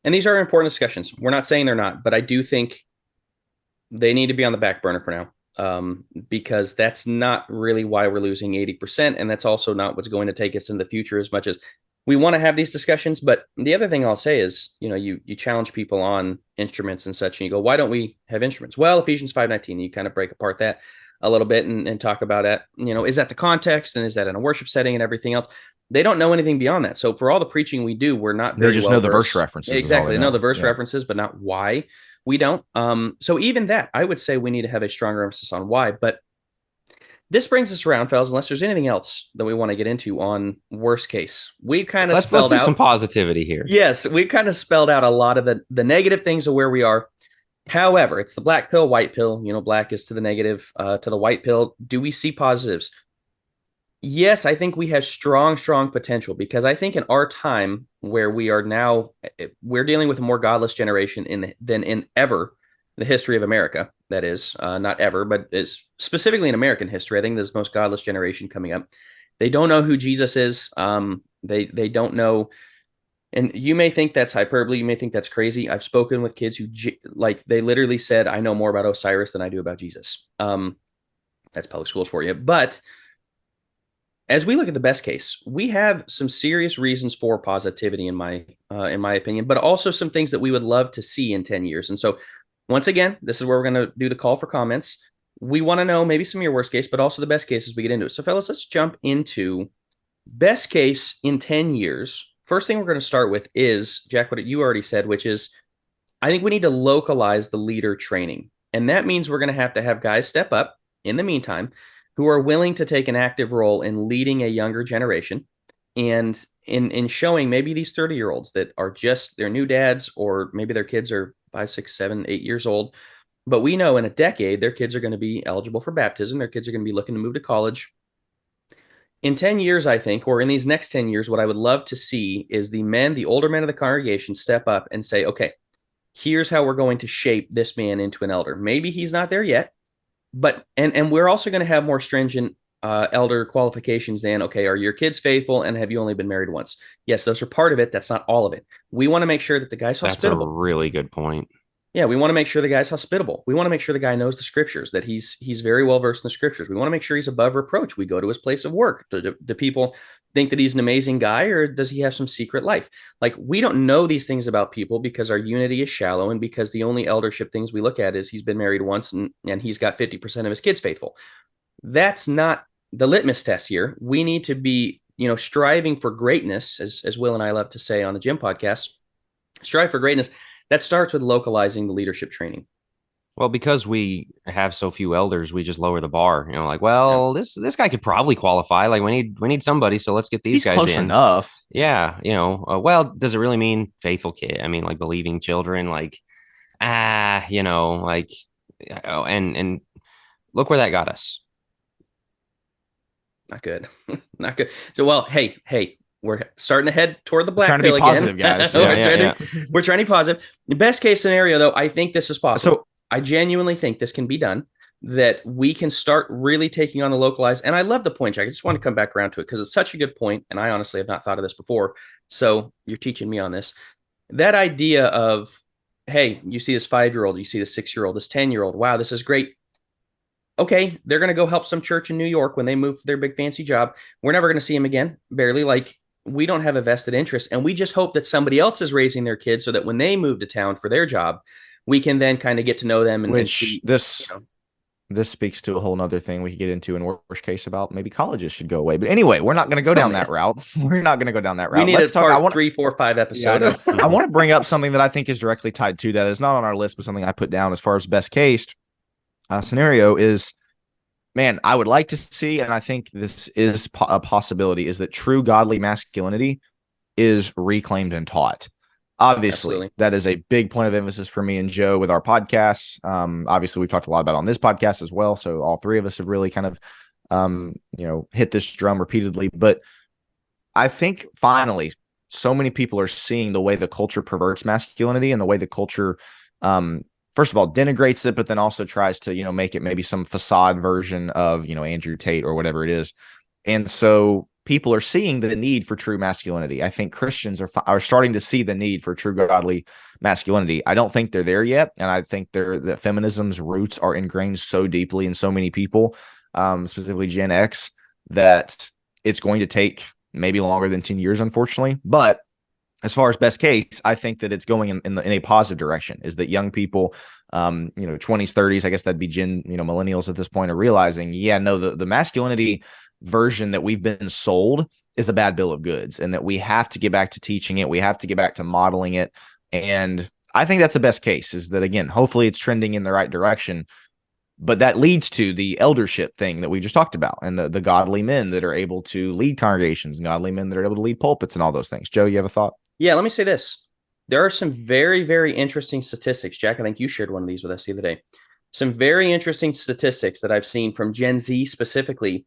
And these are important discussions. We're not saying they're not, but I do think they need to be on the back burner for now, because that's not really why we're losing 80%, and that's also not what's going to take us in the future as much as we want to have these discussions. But the other thing I'll say is, you challenge people on instruments and such, and you go, why don't we have instruments? Well, Ephesians 5:19, you kind of break apart that a little bit and talk about that. Is that the context, and is that in a worship setting and everything else? They don't know anything beyond that. So for all the preaching we do, we're not very They just well know the versed. verse references. Exactly. They know the verse Yeah. references, but not why. We don't. So even that, I would say we need to have a stronger emphasis on why. But this brings us around, fellas, unless there's anything else that we want to get into on worst case. We've kind of Let's spelled do out some positivity here. Yes, we've kind of spelled out a lot of the negative things of where we are. However, it's the black pill, white pill. Black is to the negative, to the white pill. Do we see positives? Yes, I think we have strong potential, because I think in our time where we are now, we're dealing with a more godless generation than in ever the history of America. That is, not ever, but it's specifically in American history. I think this is the most godless generation coming up. They don't know who Jesus is. They don't know. And you may think that's hyperbole. You may think that's crazy. I've spoken with kids who they literally said, I know more about Osiris than I do about Jesus. That's public schools for you. But as we look at the best case, we have some serious reasons for positivity in my opinion, but also some things that we would love to see in 10 years. And so once again, this is where we're going to do the call for comments. We want to know maybe some of your worst case, but also the best case as we get into it. So fellas, let's jump into best case in 10 years. First thing we're going to start with is, Jack, what you already said, which is I think we need to localize the leader training. And that means we're going to have guys step up in the meantime who are willing to take an active role in leading a younger generation and in showing maybe these 30-year-olds that are just their new dads, or maybe their kids are 5, 6, 7, 8 years old. But we know in a decade, their kids are going to be eligible for baptism. Their kids are going to be looking to move to college. In 10 years, I think, or in these next 10 years, what I would love to see is the older men of the congregation step up and say, okay, here's how we're going to shape this man into an elder. Maybe he's not there yet, but and we're also going to have more stringent elder qualifications than, okay, are your kids faithful and have you only been married once? Yes, those are part of it. That's not all of it. We want to make sure that the guy's hospitable. That's a really good point. Yeah, we want to make sure the guy's hospitable. We want to make sure the guy knows the scriptures, that he's very well versed in the scriptures. We want to make sure he's above reproach. We go to his place of work. Do people think that he's an amazing guy, or does he have some secret life? Like, we don't know these things about people because our unity is shallow, and because the only eldership things we look at is he's been married once and he's got 50% of his kids faithful. That's not the litmus test here. We need to be, striving for greatness, as Will and I love to say on the Gym podcast. Strive for greatness. That starts with localizing the leadership training. Well, because we have so few elders, we just lower the bar. This guy could probably qualify. Like, we need somebody, so let's get these guys close in. Enough. Yeah, well, does it really mean faithful kid? I mean, like believing children, and look where that got us. Not good. Not good. So, well, hey, we're starting to head toward the black pill again. Positive, guys. We're trying to be positive. The best case scenario, though, I think this is possible. So I genuinely think this can be done, that we can start really taking on the localized. And I love the point, Jack. I just want to come back around to it because it's such a good point, and I honestly have not thought of this before. So you're teaching me on this. That idea of, hey, you see this 5-year-old, you see this 6-year-old, this 10-year-old. Wow, this is great. Okay, they're going to go help some church in New York when they move their big fancy job. We're never going to see them again, barely. We don't have a vested interest, and we just hope that somebody else is raising their kids so that when they move to town for their job, we can then kind of get to know them. And see, this speaks to a whole nother thing we could get into in worst case about maybe colleges should go away. But anyway, we're not going to go down that route. We're not going to go down that route. We need a part 3, 4, 5 episode. I want to bring up something that I think is directly tied to that. It's not on our list, but something I put down as far as best case scenario is, man, I would like to see, and I think this is a possibility, is that true godly masculinity is reclaimed and taught. Obviously, absolutely. That is a big point of emphasis for me and Joe with our podcasts. Obviously, we've talked a lot about it on this podcast as well. So all three of us have really kind of, hit this drum repeatedly. But I think finally, so many people are seeing the way the culture perverts masculinity and the way the culture, first of all, denigrates it, but then also tries to, make it maybe some facade version of, Andrew Tate or whatever it is. And so people are seeing the need for true masculinity. I think Christians are starting to see the need for true godly masculinity. I don't think they're there yet. And I think that feminism's roots are ingrained so deeply in so many people, specifically Gen X, that it's going to take maybe longer than 10 years, unfortunately. But as far as best case, I think that it's going in a positive direction, is that young people, 20s, 30s, I guess that'd be millennials at this point, are realizing, no, the masculinity version that we've been sold is a bad bill of goods, and that we have to get back to teaching it. We have to get back to modeling it. And I think that's the best case, is that, again, hopefully it's trending in the right direction. But that leads to the eldership thing that we just talked about, and the godly men that are able to lead congregations, and godly men that are able to lead pulpits and all those things. Joe, you have a thought? Yeah, let me say this. There are some very, very interesting statistics. Jack, I think you shared one of these with us the other day. Some very interesting statistics that I've seen from Gen Z specifically.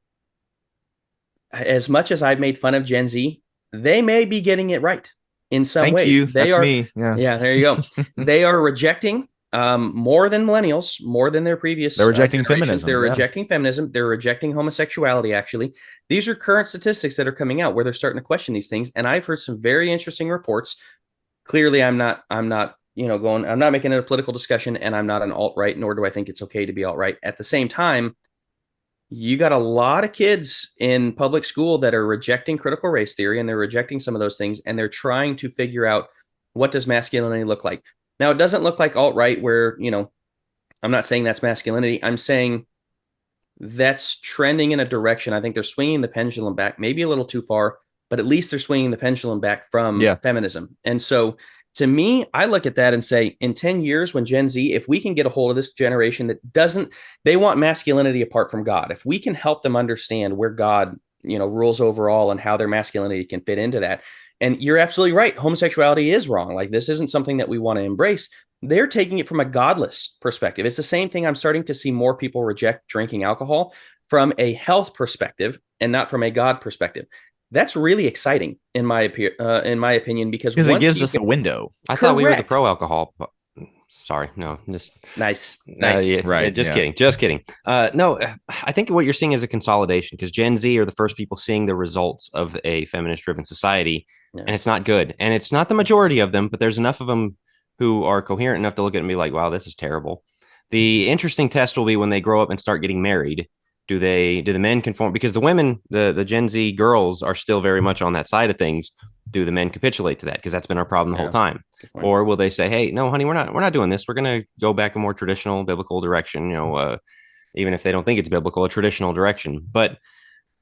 As much as I've made fun of Gen Z, they may be getting it right in some ways. You. That's me. Yeah, there you go. They are rejecting more than millennials, more than their previous. They're rejecting feminism. They're rejecting feminism. They're rejecting homosexuality. Actually, these are current statistics that are coming out where they're starting to question these things. And I've heard some very interesting reports. Clearly, I'm not making it a political discussion, and I'm not an alt-right, nor do I think it's okay to be alt-right. At the same time, you got a lot of kids in public school that are rejecting critical race theory, and they're rejecting some of those things, and they're trying to figure out, what does masculinity look like? Now, it doesn't look like alt-right where, I'm not saying that's masculinity. I'm saying that's trending in a direction. I think they're swinging the pendulum back, maybe a little too far, but at least they're swinging the pendulum back from feminism. And so to me, I look at that and say, in 10 years, when Gen Z, if we can get a hold of this generation that they want masculinity apart from God, if we can help them understand where God, rules over all and how their masculinity can fit into that. And you're absolutely right. Homosexuality is wrong. Like, this isn't something that we want to embrace. They're taking it from a godless perspective. It's the same thing. I'm starting to see more people reject drinking alcohol from a health perspective and not from a God perspective. That's really exciting in my opinion, because it gives us a window. I thought we were the pro alcohol. Sorry, no, just nice. Right. Just kidding. No, I think what you're seeing is a consolidation, because Gen Z are the first people seeing the results of a feminist driven society, and it's not good. And it's not the majority of them, but there's enough of them who are coherent enough to look at it and be like, wow, this is terrible. The interesting test will be when they grow up and start getting married. Do the men conform? Because the women, the Gen Z girls, are still very much on that side of things. Do the men capitulate to that? Because that's been our problem the whole time. Or will they say, hey, no, honey, we're not doing this. We're going to go back a more traditional biblical direction, even if they don't think it's biblical, a traditional direction. But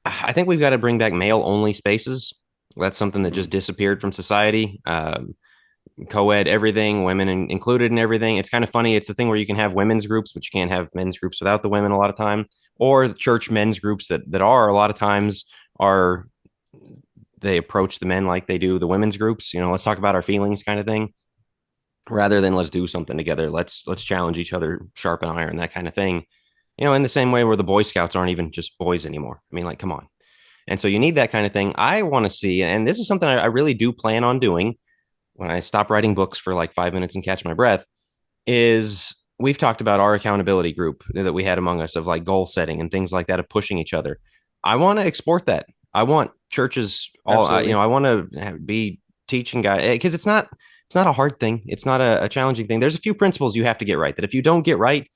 I think we've got to bring back male only spaces. That's something that just disappeared from society. Co-ed, everything, women included in everything. It's kind of funny. It's the thing where you can have women's groups, but you can't have men's groups without the women a lot of time. Or the church men's groups that are a lot of times they approach the men like they do the women's groups. Let's talk about our feelings kind of thing, rather than let's do something together. Let's challenge each other, sharpen iron, that kind of thing. In the same way where the Boy Scouts aren't even just boys anymore. I mean, like, come on. And so you need that kind of thing. I want to see, and this is something I really do plan on doing when I stop writing books for like 5 minutes and catch my breath, is we've talked about our accountability group that we had among us, of like goal setting and things like that, of pushing each other. I want to export that. I want churches I want to be teaching guys, because it's not a hard thing. It's not a challenging thing. There's a few principles you have to get right, that if you don't get right,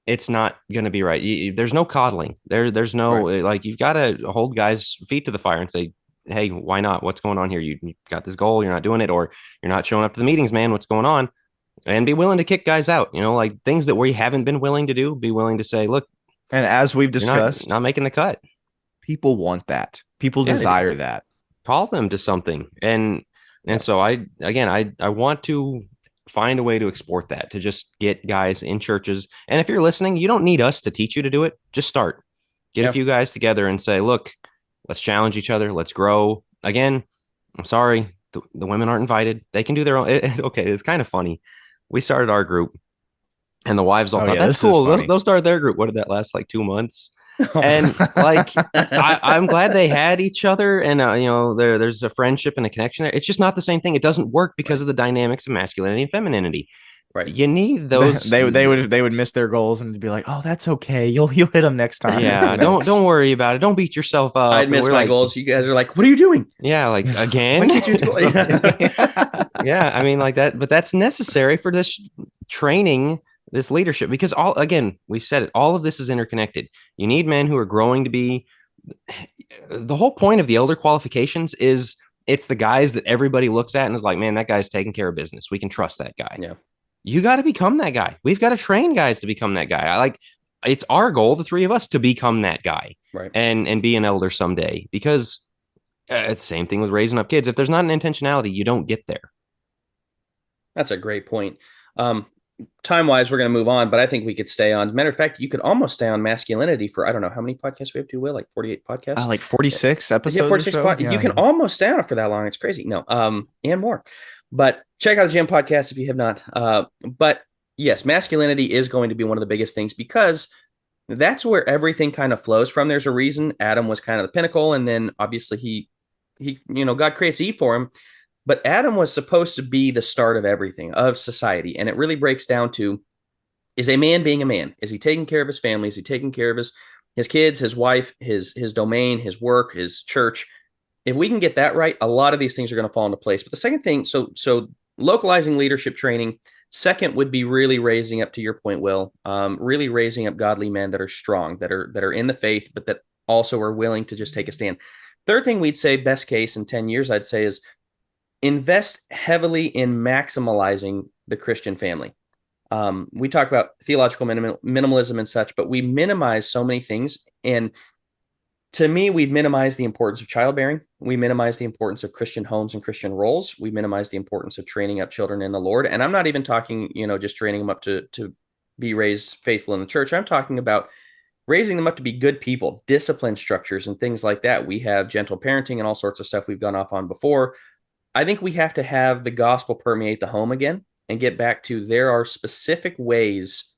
it's not going to be right. There's no coddling. There's no like, you've got to hold guys' feet to the fire and say, hey, why not? What's going on here? You got this goal, you're not doing it, or you're not showing up to the meetings, man. What's going on? And be willing to kick guys out, like things that we haven't been willing to do, be willing to say, look. And as we've discussed, not making the cut. People want that. People desire that. Call them to something. And so I want to find a way to export that, to just get guys in churches. And if you're listening, you don't need us to teach you to do it. Just start. Get a few guys together and say, look, let's challenge each other. Let's grow. Again, I'm sorry, the women aren't invited. They can do their own. Okay, it's kind of funny. We started our group, and the wives all thought, that's cool. They'll start their group. What did that last, like 2 months? And like, I'm glad they had each other, and there's a friendship and a connection there. It's just not the same thing. It doesn't work because of the dynamics of masculinity and femininity. Right. You need those. They would miss their goals and be like, oh, that's okay. You'll hit them next time. Yeah. Don't worry about it. Don't beat yourself up. I'd miss my goals. You guys are like, what are you doing? Yeah. Like, again. Yeah. I mean, like that, but that's necessary for this training, this leadership, because we said it, all of this is interconnected. You need men who are growing to be the whole point of the elder qualifications is it's the guys that everybody looks at and is like, man, that guy's taking care of business. We can trust that guy. Yeah. You got to become that guy. We've got to train guys to become that guy. I like it's our goal, the three of us, to become that guy, Right. and be an elder someday. Because it's the same thing with raising up kids. If there's not an intentionality, you don't get there. That's a great point. Time wise, we're going to move on, but I think we could stay on. Matter of fact, you could almost stay on masculinity for, I don't know how many podcasts we have to, Will, like 48 podcasts. Like 46 episodes. Yeah, 46 so? You can almost stay on it for that long. It's crazy. No, and more. But check out the Gym podcast if you have not. But yes, masculinity is going to be one of the biggest things because that's where everything kind of flows from. There's a reason Adam was kind of the pinnacle, and then obviously he God creates Eve for him. But Adam was supposed to be the start of everything, of society. And it really breaks down to, is a man being a man? Is he taking care of his family? Is he taking care of his kids, his wife, his domain, his work, his church? If we can get that right, a lot of these things are going to fall into place. But the second thing, so localizing leadership training. Second would be really raising up, to your point, Will, really raising up godly men that are strong, that are in the faith, but that also are willing to just take a stand. Third thing we'd say, best case in 10 years, I'd say, is invest heavily in maximalizing the Christian family. We talk about theological minimalism and such, but we minimize so many things. And to me, we minimize the importance of childbearing. We minimize the importance of Christian homes and Christian roles. We minimize the importance of training up children in the Lord. And I'm not even talking, just training them up to be raised faithful in the church. I'm talking about raising them up to be good people, discipline structures and things like that. We have gentle parenting and all sorts of stuff we've gone off on before. I think we have to have the gospel permeate the home again and get back to, there are specific ways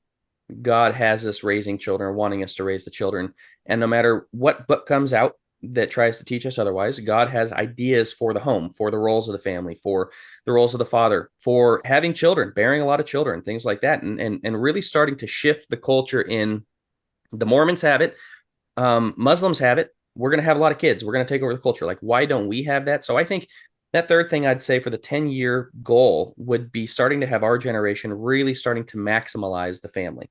God has us raising children, wanting us to raise the children. And no matter what book comes out that tries to teach us otherwise, God has ideas for the home, for the roles of the family, for the roles of the father, for having children, bearing a lot of children, things like that. And really starting to shift the culture in. The Mormons have it. Muslims have it. We're going to have a lot of kids. We're going to take over the culture. Like, why don't we have that? So I think that third thing I'd say for the 10-year goal would be starting to have our generation really starting to maximize the family.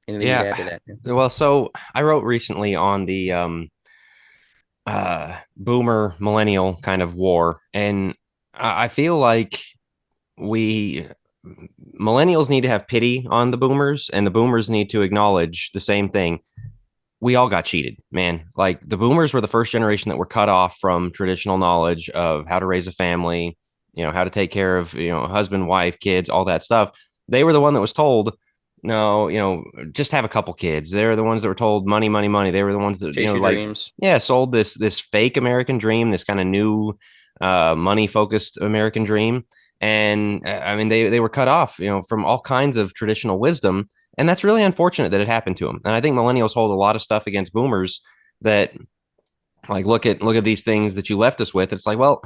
Anything you'd add to that? Well, so I wrote recently on the boomer millennial kind of war, and I feel like millennials need to have pity on the boomers, and the boomers need to acknowledge the same thing. We all got cheated, man. Like, the boomers were the first generation that were cut off from traditional knowledge of how to raise a family, how to take care of, husband, wife, kids, all that stuff. They were the one that was told, no, just have a couple kids. They were the ones that were told money, money, money. They were the ones that, chase your dreams. Sold this fake American dream, this kind of new money focused American dream. And I mean, they were cut off, from all kinds of traditional wisdom. And that's really unfortunate that it happened to them. And I think millennials hold a lot of stuff against boomers that, like, look at these things that you left us with. It's like, well,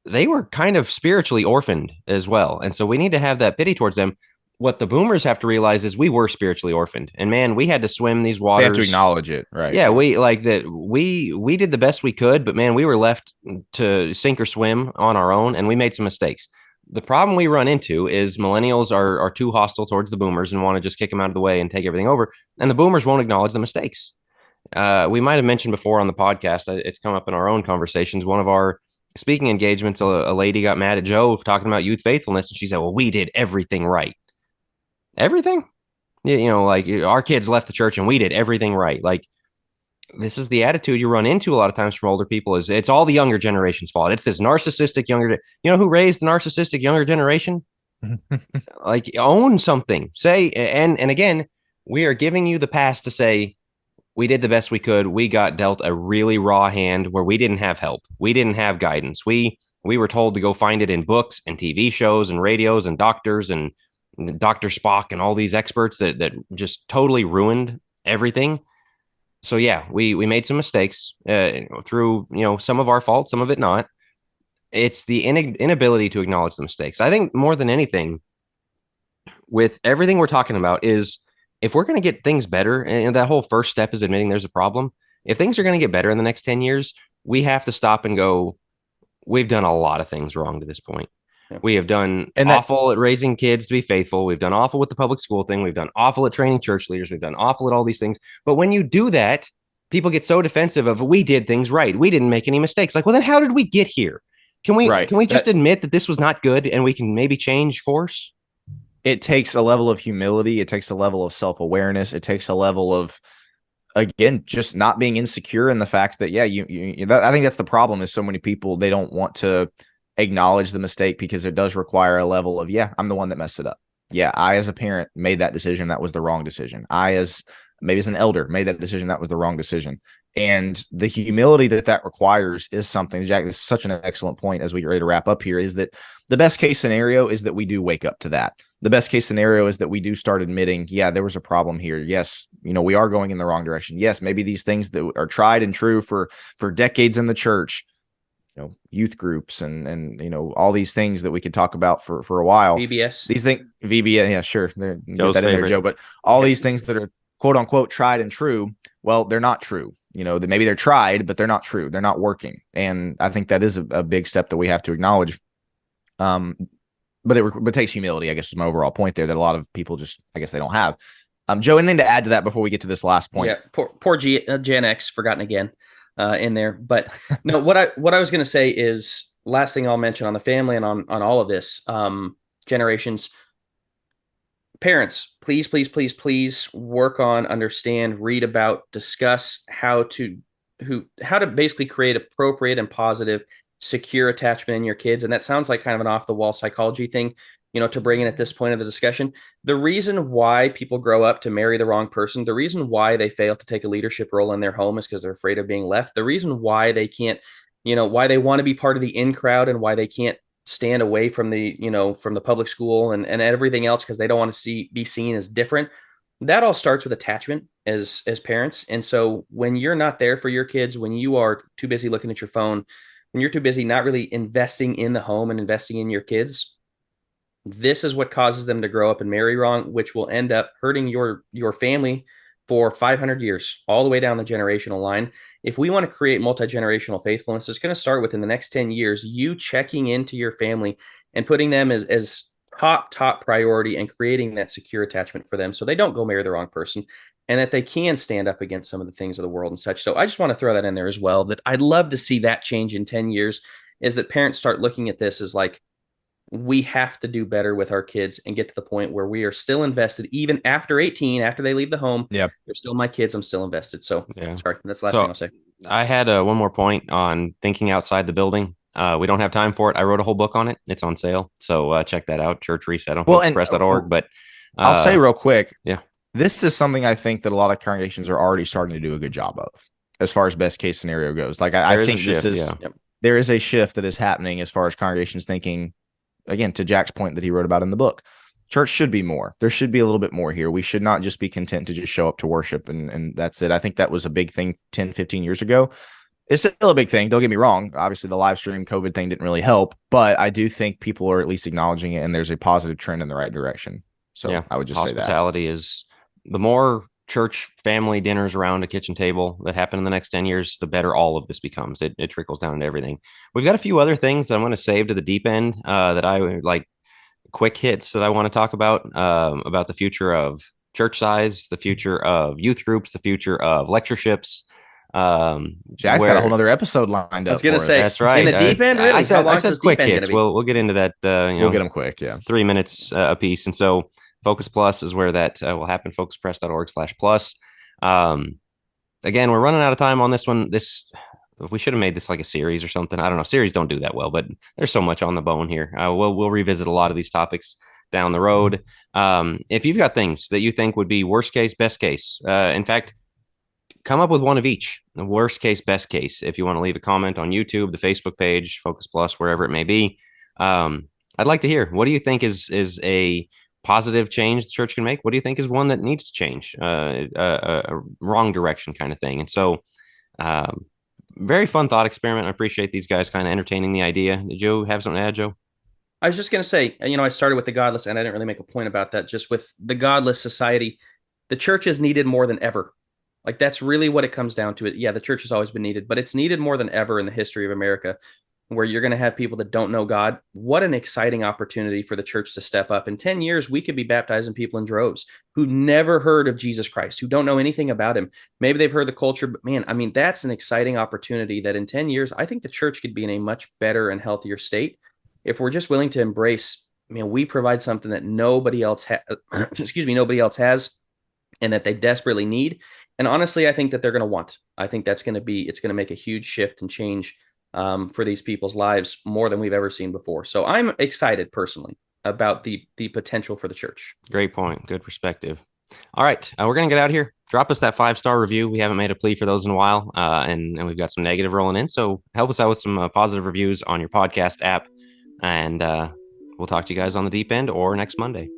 they were kind of spiritually orphaned as well. And so we need to have that pity towards them. What the boomers have to realize is we were spiritually orphaned. And man, we had to swim these waters. They have to acknowledge it, right? Yeah, we like that. We did the best we could, but man, we were left to sink or swim on our own, and we made some mistakes. The problem we run into is millennials are too hostile towards the boomers and want to just kick them out of the way and take everything over. And the boomers won't acknowledge the mistakes. We might have mentioned before on the podcast, it's come up in our own conversations. One of our speaking engagements, a lady got mad at Joe talking about youth faithfulness. And she said, well, we did everything right. Everything? Like, our kids left the church and we did everything right. Like, this is the attitude you run into a lot of times from older people, is it's all the younger generation's fault. It's this narcissistic younger, who raised the narcissistic younger generation? Like, own something, say, and again, we are giving you the pass to say, we did the best we could. We got dealt a really raw hand where we didn't have help. We didn't have guidance. We were told to go find it in books and TV shows and radios and doctors and Dr. Spock and all these experts that just totally ruined everything. So yeah, we made some mistakes through, some of our fault, some of it not. It's the inability to acknowledge the mistakes. I think more than anything, with everything we're talking about, is if we're going to get things better, and that whole first step is admitting there's a problem. If things are going to get better in the next 10 years, we have to stop and go, we've done a lot of things wrong to this point. Yeah. We have done And awful at raising kids to be faithful. We've done awful with the public school thing. We've done awful at training church leaders. We've done awful at all these things. But when you do that, people get so defensive of we did things right. We didn't make any mistakes. Like, well, then how did we get here? Can we just admit that this was not good and we can maybe change course? It takes a level of humility. It takes a level of self-awareness. It takes a level of, again, just not being insecure in the fact that, yeah, I think that's the problem is so many people, they don't want to acknowledge the mistake because it does require a level of, yeah, I'm the one that messed it up. Yeah, I as a parent made that decision. That was the wrong decision. I as maybe as an elder made that decision. That was the wrong decision. And the humility that requires is something, Jack, this is such an excellent point as we get ready to wrap up here, is that the best case scenario is that we do wake up to that. The best case scenario is that we do start admitting, yeah, there was a problem here. Yes, we are going in the wrong direction. Yes, maybe these things that are tried and true for decades in the church, youth groups and all these things that we could talk about for a while. VBS. These things, VBS, yeah, sure. Get that in there, Joe. But all these things that are quote unquote tried and true, well, they're not true. Maybe they're tried, but they're not true. They're not working. And I think that is a big step that we have to acknowledge. But it takes humility, I guess, is my overall point there, that a lot of people just, I guess, they don't have. Joe, anything to add to that before we get to this last point? Yeah, poor Gen X, forgotten again in there. But no, what I was going to say is, last thing I'll mention on the family and on all of this, generations, parents, please work on, understand, read about, discuss how to basically create appropriate and positive, secure attachment in your kids. And that sounds like kind of an off the wall psychology thing, to bring in at this point of the discussion. The reason why people grow up to marry the wrong person, the reason why they fail to take a leadership role in their home is because they're afraid of being left. The reason why they can't, why they want to be part of the in crowd and why they can't stand away from the, from the public school and everything else, because they don't want to be seen as different. That all starts with attachment as parents. And so when you're not there for your kids, when you are too busy looking at your phone, when you're too busy not really investing in the home and investing in your kids, this is what causes them to grow up and marry wrong, which will end up hurting your family for 500 years, all the way down the generational line. If we want to create multi-generational faithfulness, it's going to start within the next 10 years, you checking into your family and putting them as top priority and creating that secure attachment for them so they don't go marry the wrong person and that they can stand up against some of the things of the world and such. So I just want to throw that in there as well, that I'd love to see that change in 10 years, is that parents start looking at this as like, we have to do better with our kids and get to the point where we are still invested, even after 18, after they leave the home. Yeah, they're still my kids. I'm still invested. So sorry, that's the last thing I'll say. I had one more point on thinking outside the building. We don't have time for it. I wrote a whole book on it. It's on sale. So check that out. Church Reset on press.org. But I'll say real quick. Yeah. This is something I think that a lot of congregations are already starting to do a good job of as far as best case scenario goes. Like I think there is a shift that is happening as far as congregations thinking, again, to Jack's point that he wrote about in the book. Church should be more. There should be a little bit more here. We should not just be content to just show up to worship and that's it. I think that was a big thing 10, 15 years ago. It's still a big thing. Don't get me wrong. Obviously, the live stream COVID thing didn't really help, but I do think people are at least acknowledging it and there's a positive trend in the right direction. So yeah, I would just say that. Hospitality is the more church family dinners around a kitchen table that happen in the next 10 years, the better all of this becomes. It trickles down to everything. We've got a few other things that I'm going to save to the deep end that I like, quick hits that I want to talk about the future of church size, the future of youth groups, the future of lectureships. Jack's got a whole other episode lined up. I was going to say, that's right. In the deep end, really? I said quick hits. We'll get into that. We'll get them quick. Yeah. 3 minutes a piece. And so Focus Plus is where that will happen. Focuspress.org/plus. Again, we're running out of time on this one. We should have made this like a series or something. I don't know. Series don't do that well, but there's so much on the bone here. We'll revisit a lot of these topics down the road. If you've got things that you think would be worst case, best case, in fact, come up with one of each. The worst case, best case. If you want to leave a comment on YouTube, the Facebook page, Focus Plus, wherever it may be, I'd like to hear. What do you think is a positive change the church can make? What do you think is one that needs to change? A wrong direction kind of thing. And so, very fun thought experiment. I appreciate these guys kind of entertaining the idea. Did you have something to add, Joe? I was just going to say, I started with the godless, and I didn't really make a point about that. Just with the godless society, the church is needed more than ever. Like, that's really what it comes down to. Yeah, the church has always been needed, but it's needed more than ever in the history of America. where you're going to have people that don't know God. What an exciting opportunity for the church to step up. In 10 years, we could be baptizing people in droves who never heard of Jesus Christ, who don't know anything about him. Maybe they've heard the culture, but man, I mean, that's an exciting opportunity that in 10 years, I think the church could be in a much better and healthier state if we're just willing to embrace, we provide something that nobody else nobody else has, and that they desperately need. And honestly, I think that they're going to want. I think it's going to make a huge shift and change for these people's lives more than we've ever seen before. So I'm excited personally about the potential for the church. Great point. Good perspective. All right, we're going to get out of here. Drop us that 5-star review. We haven't made a plea for those in a while, and we've got some negative rolling in. So help us out with some positive reviews on your podcast app, and we'll talk to you guys on the deep end or next Monday.